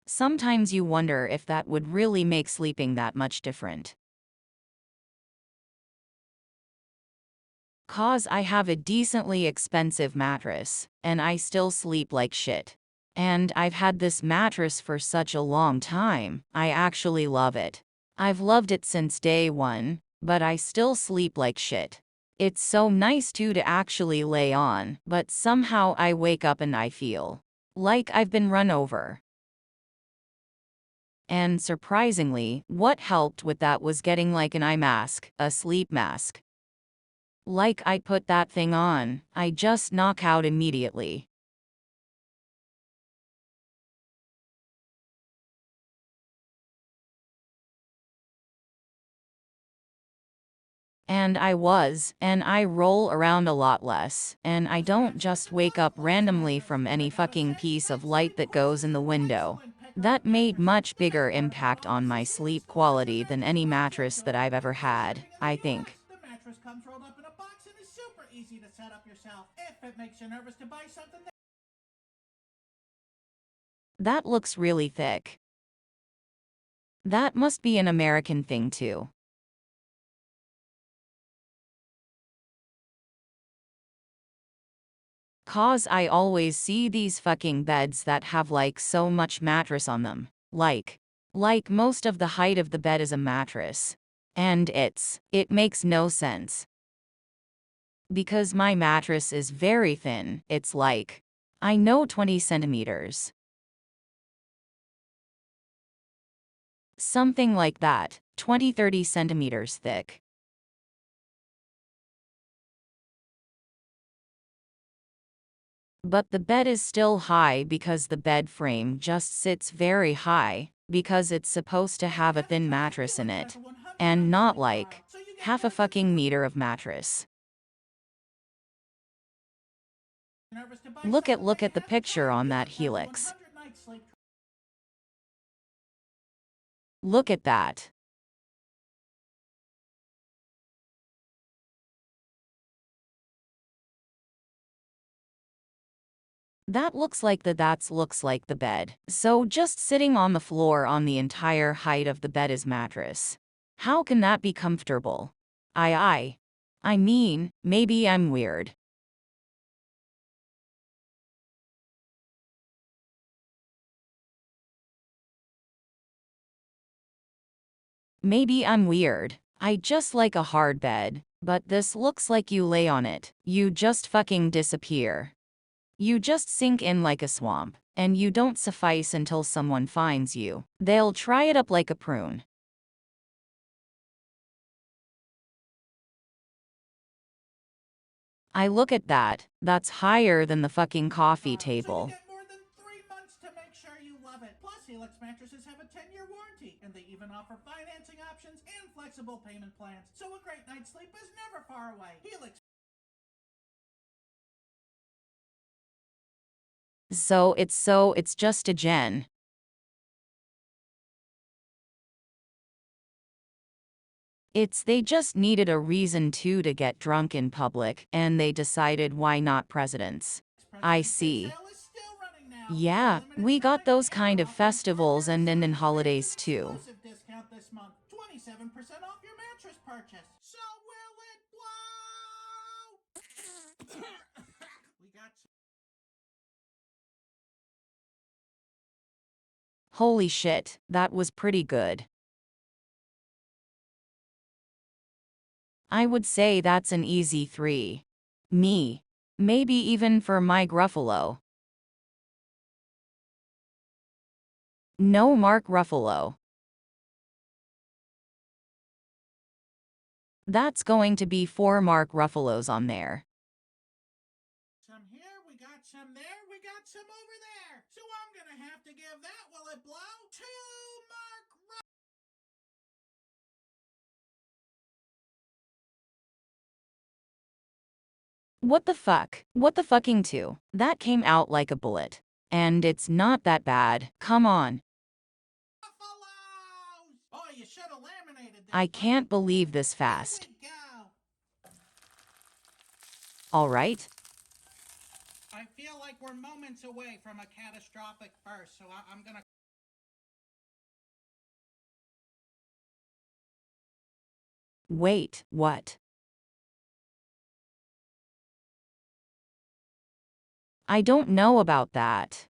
Sometimes you wonder if that would really make sleeping that much different. Cause I have a decently expensive mattress, and I still sleep like shit. And I've had this mattress for such a long time, I actually love it. I've loved it since day one, but I still sleep like shit. It's so nice to actually lay on, but somehow I wake up and I feel like I've been run over. And surprisingly, what helped with that was getting like an eye mask, a sleep mask. Like I put that thing on, I just knock out immediately. And I roll around a lot less, and I don't just wake up randomly from any fucking piece of light that goes in the window. That made much bigger impact on my sleep quality than any mattress that I've ever had, I think. The mattress comes rolled up in a box and is super easy to set up yourself. If it makes you nervous to buy something That looks really thick. That must be an American thing too. Cause I always see these fucking beds that have like so much mattress on them. Like most of the height of the bed is a mattress. And it makes no sense. Because my mattress is very thin, it's like, I know 20 centimeters. Something like that, 20-30 centimeters thick. But the bed is still high because the bed frame just sits very high, because it's supposed to have a thin mattress in it. And not like half a fucking meter of mattress. Look at the picture on that Helix. Look at that. That looks like the bed. So just sitting on the floor on the entire height of the bed is mattress. How can that be comfortable? I mean, maybe I'm weird. Maybe I'm weird. I just like a hard bed. But this looks like you lay on it, you just fucking disappear. You just sink in like a swamp, and you don't suffice until someone finds you. They'll try it up like a prune. I look at that, that's higher than the fucking coffee So you table. get more than 3 months to make sure you love it. Plus, Helix mattresses have a 10-year warranty, and they even offer financing options and flexible payment plans. So a great night's sleep is never far away. Helix. So it's just a gen. They just needed a reason to get drunk in public, and they decided why not presidents. I see. Yeah, we got those kind of festivals and holidays too. Exclusive discount this month. 27% off your mattress. mattress purchase. So will it blow? We got some. Holy shit, that was pretty good. I would say that's an easy 3. Me. Maybe even for Mike Ruffalo. No Mark Ruffalo. That's going to be 4 Mark Ruffalos on there. Some here, we got some there, we got some over there. So I'm gonna have to give that, will it blow? 2 Mark Ruffalo. What the fuck? What the fucking 2? That came out like a bullet. And it's not that bad, come on. Oh, you should have laminated this. I can't believe this fast. Here we go. Alright? I feel like we're moments away from a catastrophic burst, so I'm gonna. Wait, what? I don't know about that.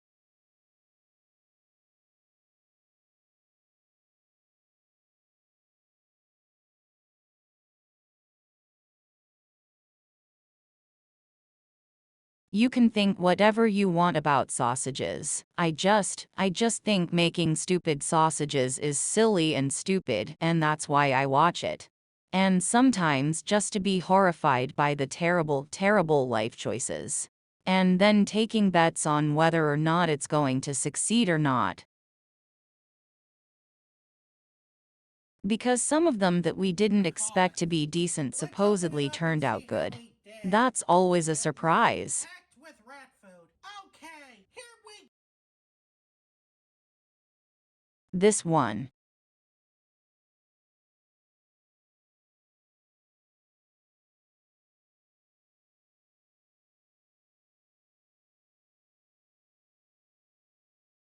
You can think whatever you want about sausages. I just think making stupid sausages is silly and stupid, and that's why I watch it. And sometimes just to be horrified by the terrible, terrible life choices. And then taking bets on whether or not it's going to succeed or not. Because some of them that we didn't expect to be decent supposedly turned out good. That's always a surprise. Packed with rat food. Okay, here we. This one.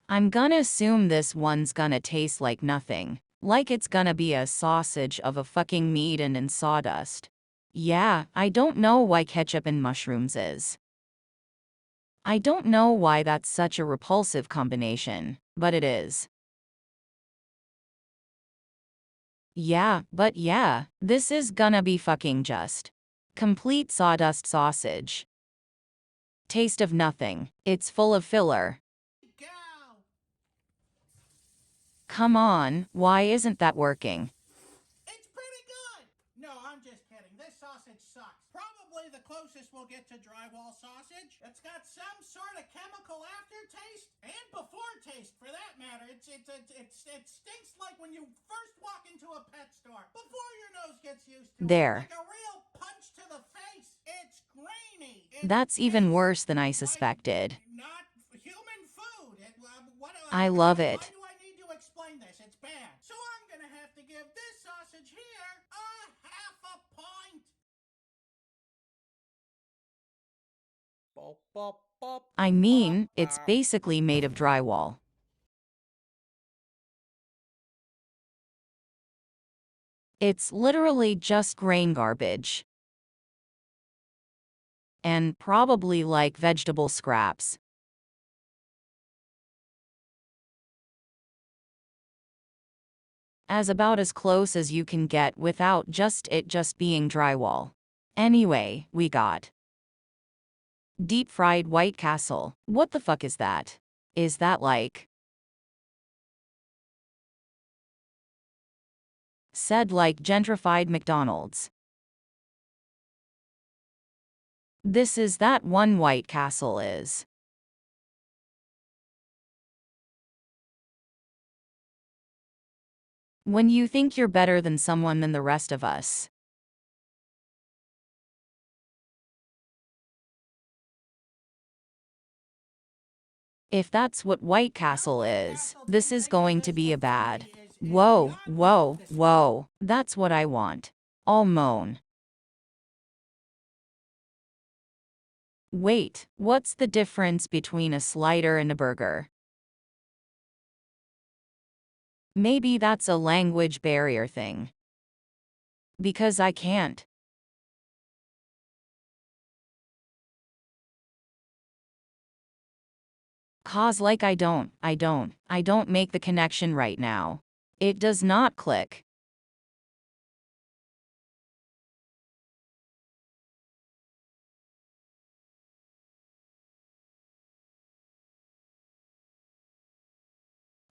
I'm gonna assume this one's gonna taste like nothing. Like it's gonna be a sausage of a fucking meat and sawdust. Yeah, I don't know why ketchup and mushrooms is. I don't know why that's such a repulsive combination, but it is. Yeah, but yeah, this is gonna be fucking just complete sawdust sausage. Taste of nothing. It's full of filler. Go. Come on, why isn't that working? It's pretty good. No, I'm just kidding. This sausage sucks. Probably the closest we'll get to drywall sausage. It's got some sort of chemical aftertaste and before taste, for that matter. It stinks like when you first walk into a pet store before your nose gets used to There. it. Like a real punch to the face. It's grainy. That's even worse than I suspected. Not human food. I love it. Why do I need to explain this? It's bad. So I'm gonna have to give this sausage here a half a point. I mean, it's basically made of drywall. It's literally just grain garbage. And probably like vegetable scraps. About as close as you can get without it just being drywall. Anyway, we got deep fried White Castle. What the fuck is that? Is that like said like gentrified McDonald's? This is that one White Castle is. When you think you're better than someone than the rest of us. If that's what White Castle is, this is going to be a bad. Whoa, whoa, whoa. That's what I want. I'll moan. Wait, what's the difference between a slider and a burger? Maybe that's a language barrier thing. Because I can't. Cause like I don't make the connection right now. It does not click.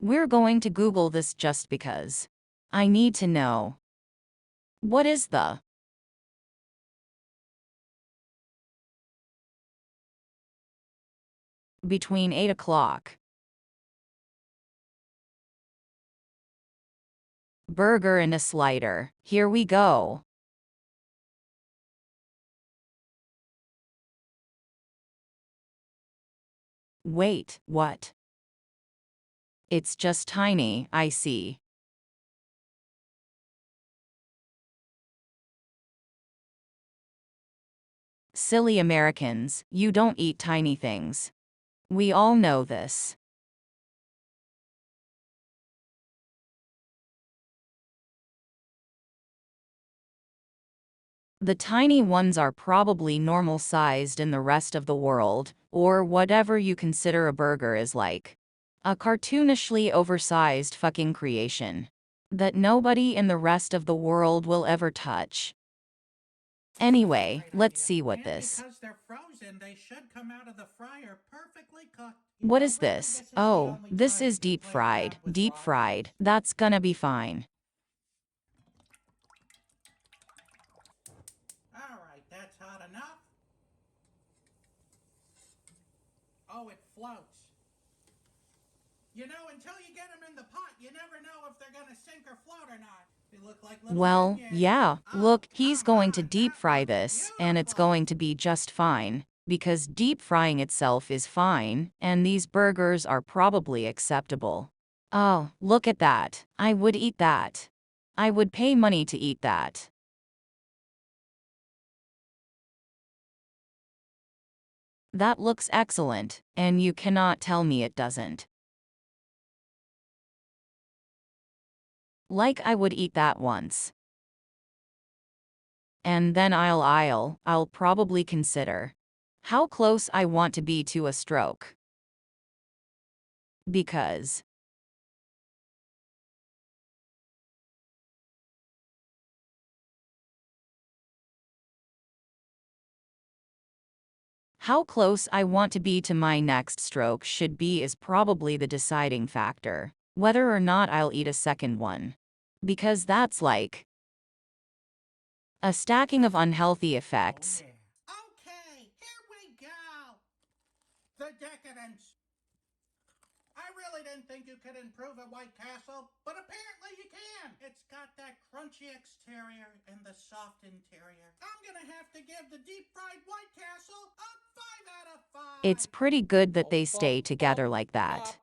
We're going to Google this just because. I need to know. What is the between 8 o'clock? Burger and a slider. Here we go. Wait, what? It's just tiny, I see. Silly Americans, you don't eat tiny things. We all know this. The tiny ones are probably normal sized in the rest of the world, or whatever you consider a burger is like. A cartoonishly oversized fucking creation that nobody in the rest of the world will ever touch. Anyway, Great let's idea. see what And this. because they're frozen, they should come out of the fryer perfectly cooked. What is Really, this? this is the Oh, only this time is you can deep play around fried. with Deep raw fried. things. That's gonna be fine. All right, that's hot enough. Oh, it floats. You know, until you get them in the pot, you never know if they're gonna sink or float or not. They look like little Well, beignets. yeah, Oh, look, he's come going to on, deep that fry looks this, and it's beautiful. going to be just fine. Because deep frying itself is fine, and these burgers are probably acceptable. Oh, look at that. I would eat that. I would pay money to eat that. That looks excellent, and you cannot tell me it doesn't. Like I would eat that once. And then I'll probably consider how close I want to be to a stroke. Because how close I want to be to my next stroke should be is probably the deciding factor, whether or not I'll eat a second one. Because that's like a stacking of unhealthy effects. Oh, yeah. Okay, here we go. The decadence. I really didn't think you could improve a White Castle, but apparently you can. It's got that crunchy exterior and the soft interior. I'm gonna have to give the deep fried White Castle a 5 out of 5. It's pretty good that they stay together like that.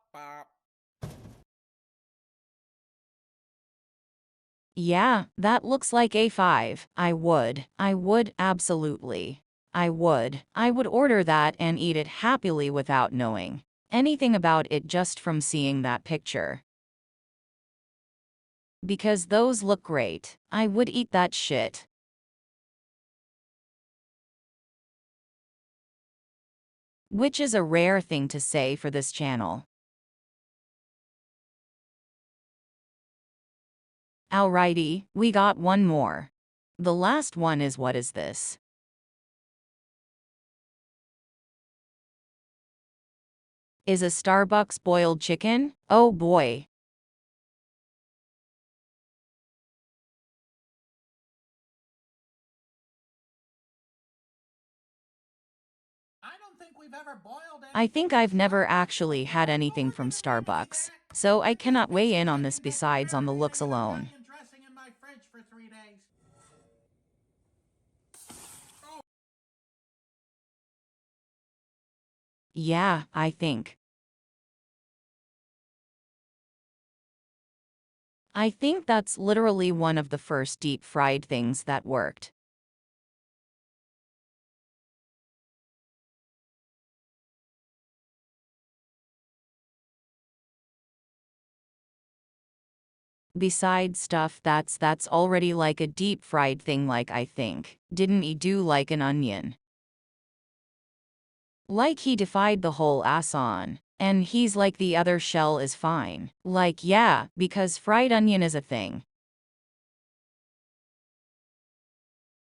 Yeah, that looks like A5. I would, absolutely. I would order that and eat it happily without knowing anything about it just from seeing that picture. Because those look great. I would eat that shit. Which is a rare thing to say for this channel. Alrighty, we got one more. The last one is what is this? Is a Starbucks boiled chicken? Oh boy. I don't think we've ever boiled I anything think from I've never Starbucks actually before, had but anything we're from gonna remedy Starbucks, that. so I We're gonna cannot fix weigh it. in I on this can get the besides on the looks marinated alone. Italian dressing in my fridge for 3 days. Yeah, I think that's literally one of the first deep fried things that worked. Besides stuff that's already like a deep fried thing, like I think. Didn't he do like an onion? Like he defied the whole ass on. And he's like the other shell is fine. Like yeah, because fried onion is a thing.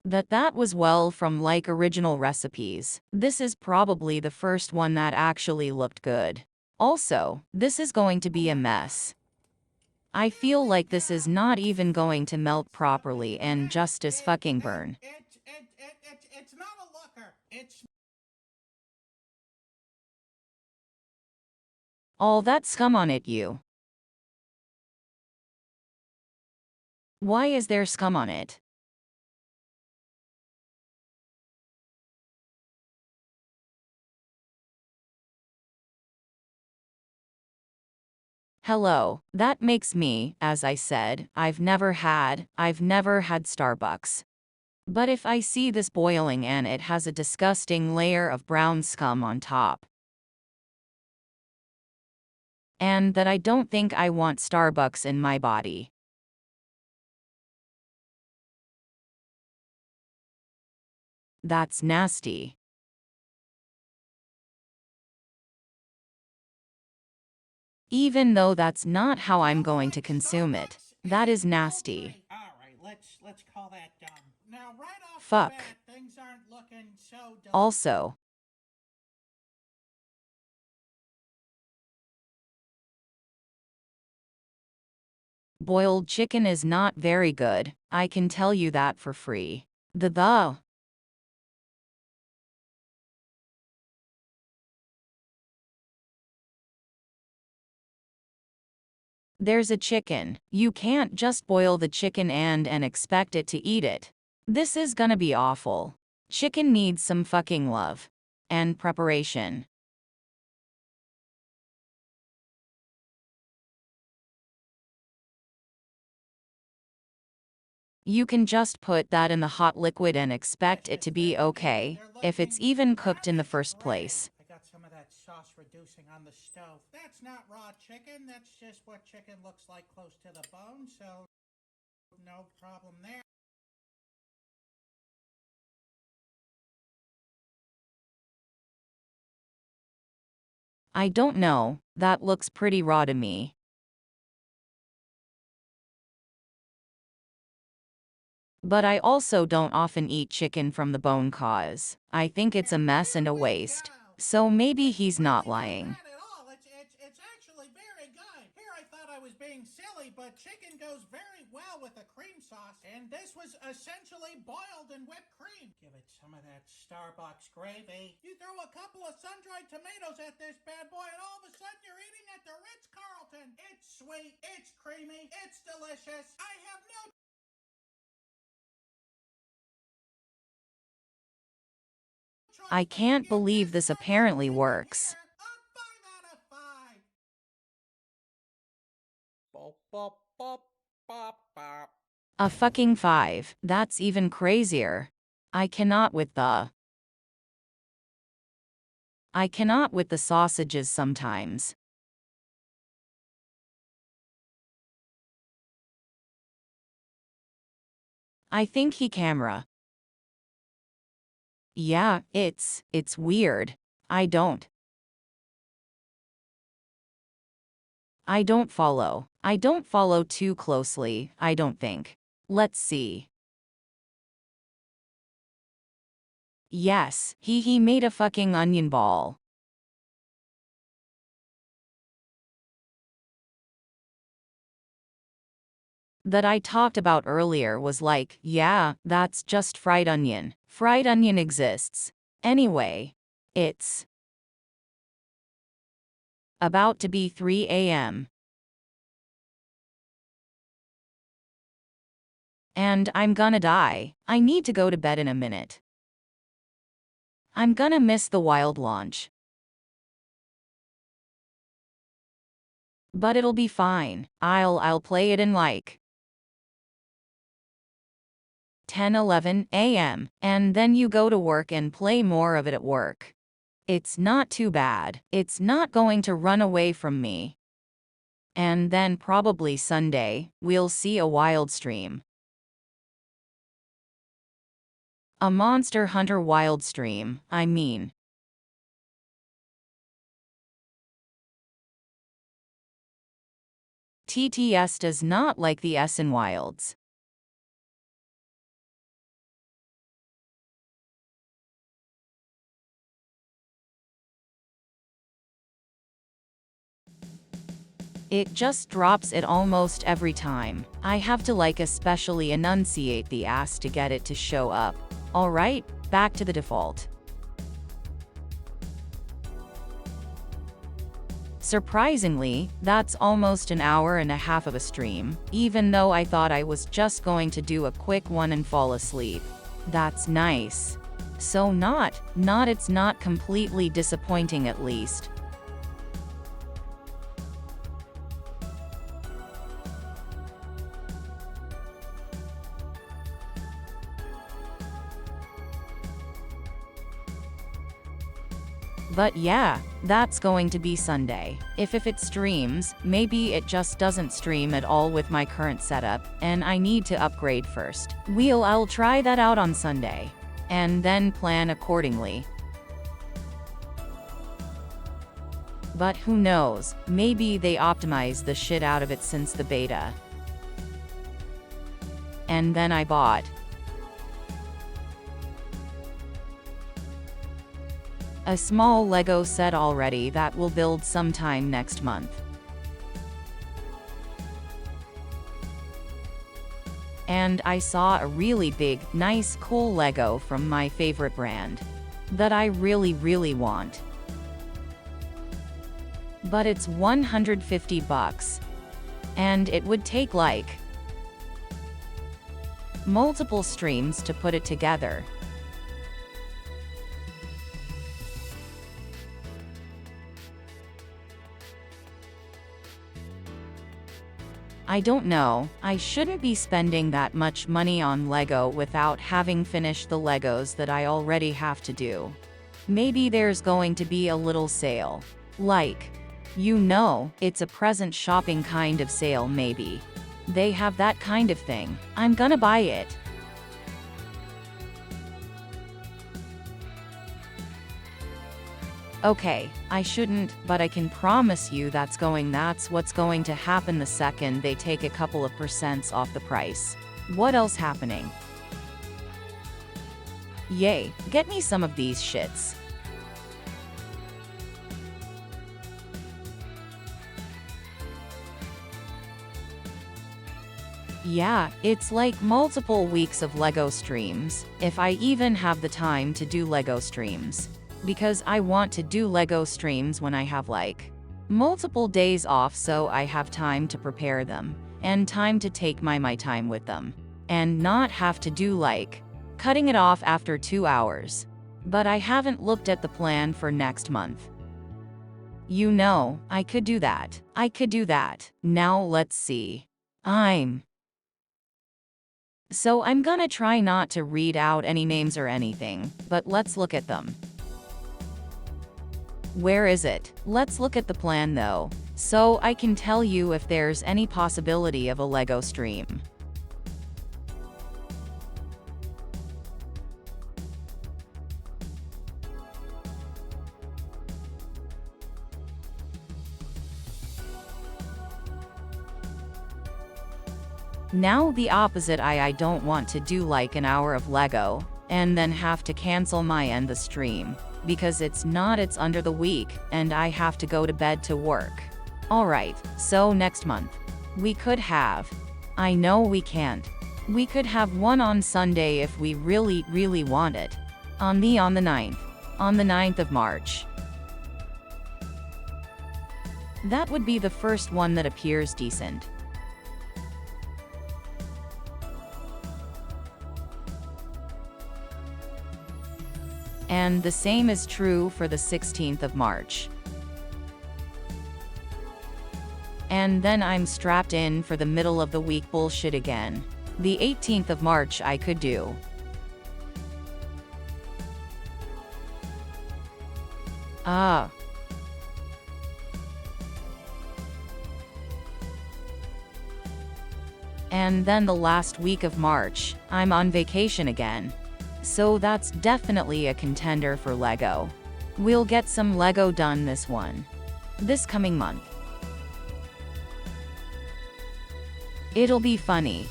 That was well from like original recipes. This is probably the first one that actually looked good. Also, this is going to be a mess. I feel like this is not even going to melt properly and just as fucking burn. It's not a looker. It's All that scum on it, you. Why is there scum on it? Hello, that makes me, as I said, I've never had Starbucks. But if I see this boiling and it has a disgusting layer of brown scum on top, and that I don't think I want Starbucks in my body. That's nasty. Even though that's not how I'm going to consume it. That is nasty. all right. Let's call that done. Now, right off Fuck. the bat, things aren't looking so delicious. Also, boiled chicken is not very good, I can tell you that for free. There's a chicken. You can't just boil the chicken and expect it to eat it. This is gonna be awful. Chicken needs some fucking love. And preparation. You can just put that in the hot liquid and expect it to be okay, if it's even cooked in the first place. I got some of that sauce reducing on the stove. That's not raw chicken. That's just what chicken looks like close to the bone, so no problem there. I don't know, that looks pretty raw to me. But I also don't often eat chicken from the bone cause I think it's a mess and a waste. So maybe he's not lying. Not at all. It's actually very good. Here I thought I was being silly, but chicken goes very well with a cream sauce. And this was essentially boiled in whipped cream. Give it some of that Starbucks gravy. You throw a couple of sun-dried tomatoes at this bad boy, and all of a sudden you're eating at the Ritz-Carlton. It's sweet, it's creamy, it's delicious. I have no I can't believe this apparently works. A fucking 5. That's even crazier. I cannot with the sausages sometimes. I think he camera. Yeah, it's weird. I don't follow. I don't follow too closely, I don't think. Let's see. Yes, he made a fucking onion ball. That I talked about earlier was like, yeah, that's just fried onion. Fried onion exists. Anyway, it's about to be 3 a.m. And I'm gonna die. I need to go to bed in a minute. I'm gonna miss the wild launch. But it'll be fine. I'll play it in like 10-11 a.m. and then you go to work and play more of it at work. It's not too bad. It's not going to run away from me. And then probably Sunday, we'll see a wild stream. A Monster Hunter wild stream, I mean. TTS does not like the S in wilds. It just drops it almost every time. I have to especially enunciate the ass to get it to show up. Alright, back to the default. Surprisingly, that's almost an hour and a half of a stream, even though I thought I was just going to do a quick one and fall asleep. That's nice. So it's not completely disappointing at least. But yeah, that's going to be Sunday. If it streams, maybe it just doesn't stream at all with my current setup, and I need to upgrade first. I'll try that out on Sunday. And then plan accordingly. But who knows, maybe they optimized the shit out of it since the beta. And then I bought a small Lego set already that will build sometime next month. And I saw a really big, nice, cool Lego from my favorite brand that I really want. But it's $150. And it would take multiple streams to put it together. I don't know, I shouldn't be spending that much money on Lego without having finished the Legos that I already have to do. Maybe there's going to be a little sale. It's a present shopping kind of sale maybe. They have that kind of thing. I'm gonna buy it. Okay, I shouldn't, but I can promise you that's what's going to happen the second they take a couple of % off the price. What else happening? Yay, get me some of these shits. Yeah, it's multiple weeks of Lego streams, if I even have the time to do Lego streams. Because I want to do Lego streams when I have multiple days off so I have time to prepare them, and time to take my time with them, and not have to do cutting it off after 2 hours. But I haven't looked at the plan for next month. I could do that. Now let's see. So I'm gonna try not to read out any names or anything, but let's look at them. Where is it? Let's look at the plan though, so I can tell you if there's any possibility of a Lego stream. Now the opposite, I don't want to do an hour of Lego, and then have to cancel my end the stream. Because it's under the week, and I have to go to bed to work. Alright, so next month. We could have. I know we can't. We could have one on Sunday if we really want it. On the 9th. On the 9th of March. That would be the first one that appears decent. And the same is true for the 16th of March. And then I'm strapped in for the middle of the week bullshit again. The 18th of March I could do. And then the last week of March, I'm on vacation again. So that's definitely a contender for Lego. We'll get some Lego done this coming month. It'll be funny.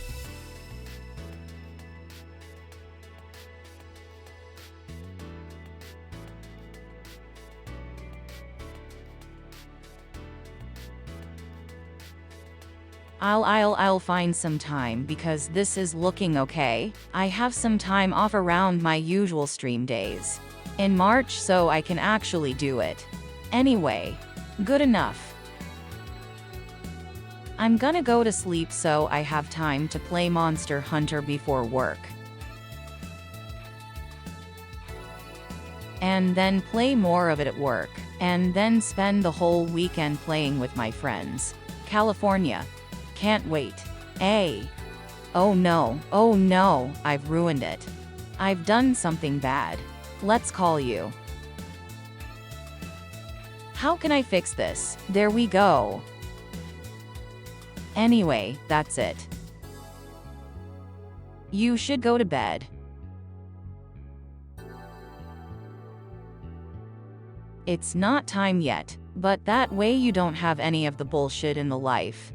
I'll find some time because this is looking okay. I have some time off around my usual stream days in March, so I can actually do it. Anyway, good enough. I'm gonna go to sleep so I have time to play Monster Hunter before work. And then play more of it at work. And then spend the whole weekend playing with my friends. California. Can't wait. Oh no, I've ruined it. I've done something bad. Let's call you. How can I fix this? There we go. Anyway, that's it. You should go to bed. It's not time yet, but that way you don't have any of the bullshit in the life.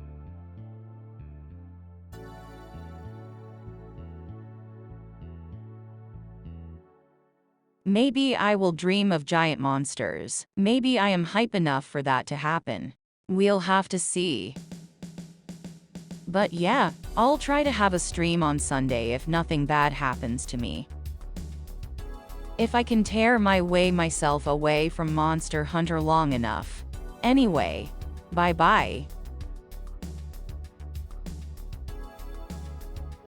Maybe I will dream of giant monsters. Maybe I am hype enough for that to happen. We'll have to see. But yeah, I'll try to have a stream on Sunday if nothing bad happens to me. If I can tear myself away from Monster Hunter long enough. Anyway, bye-bye.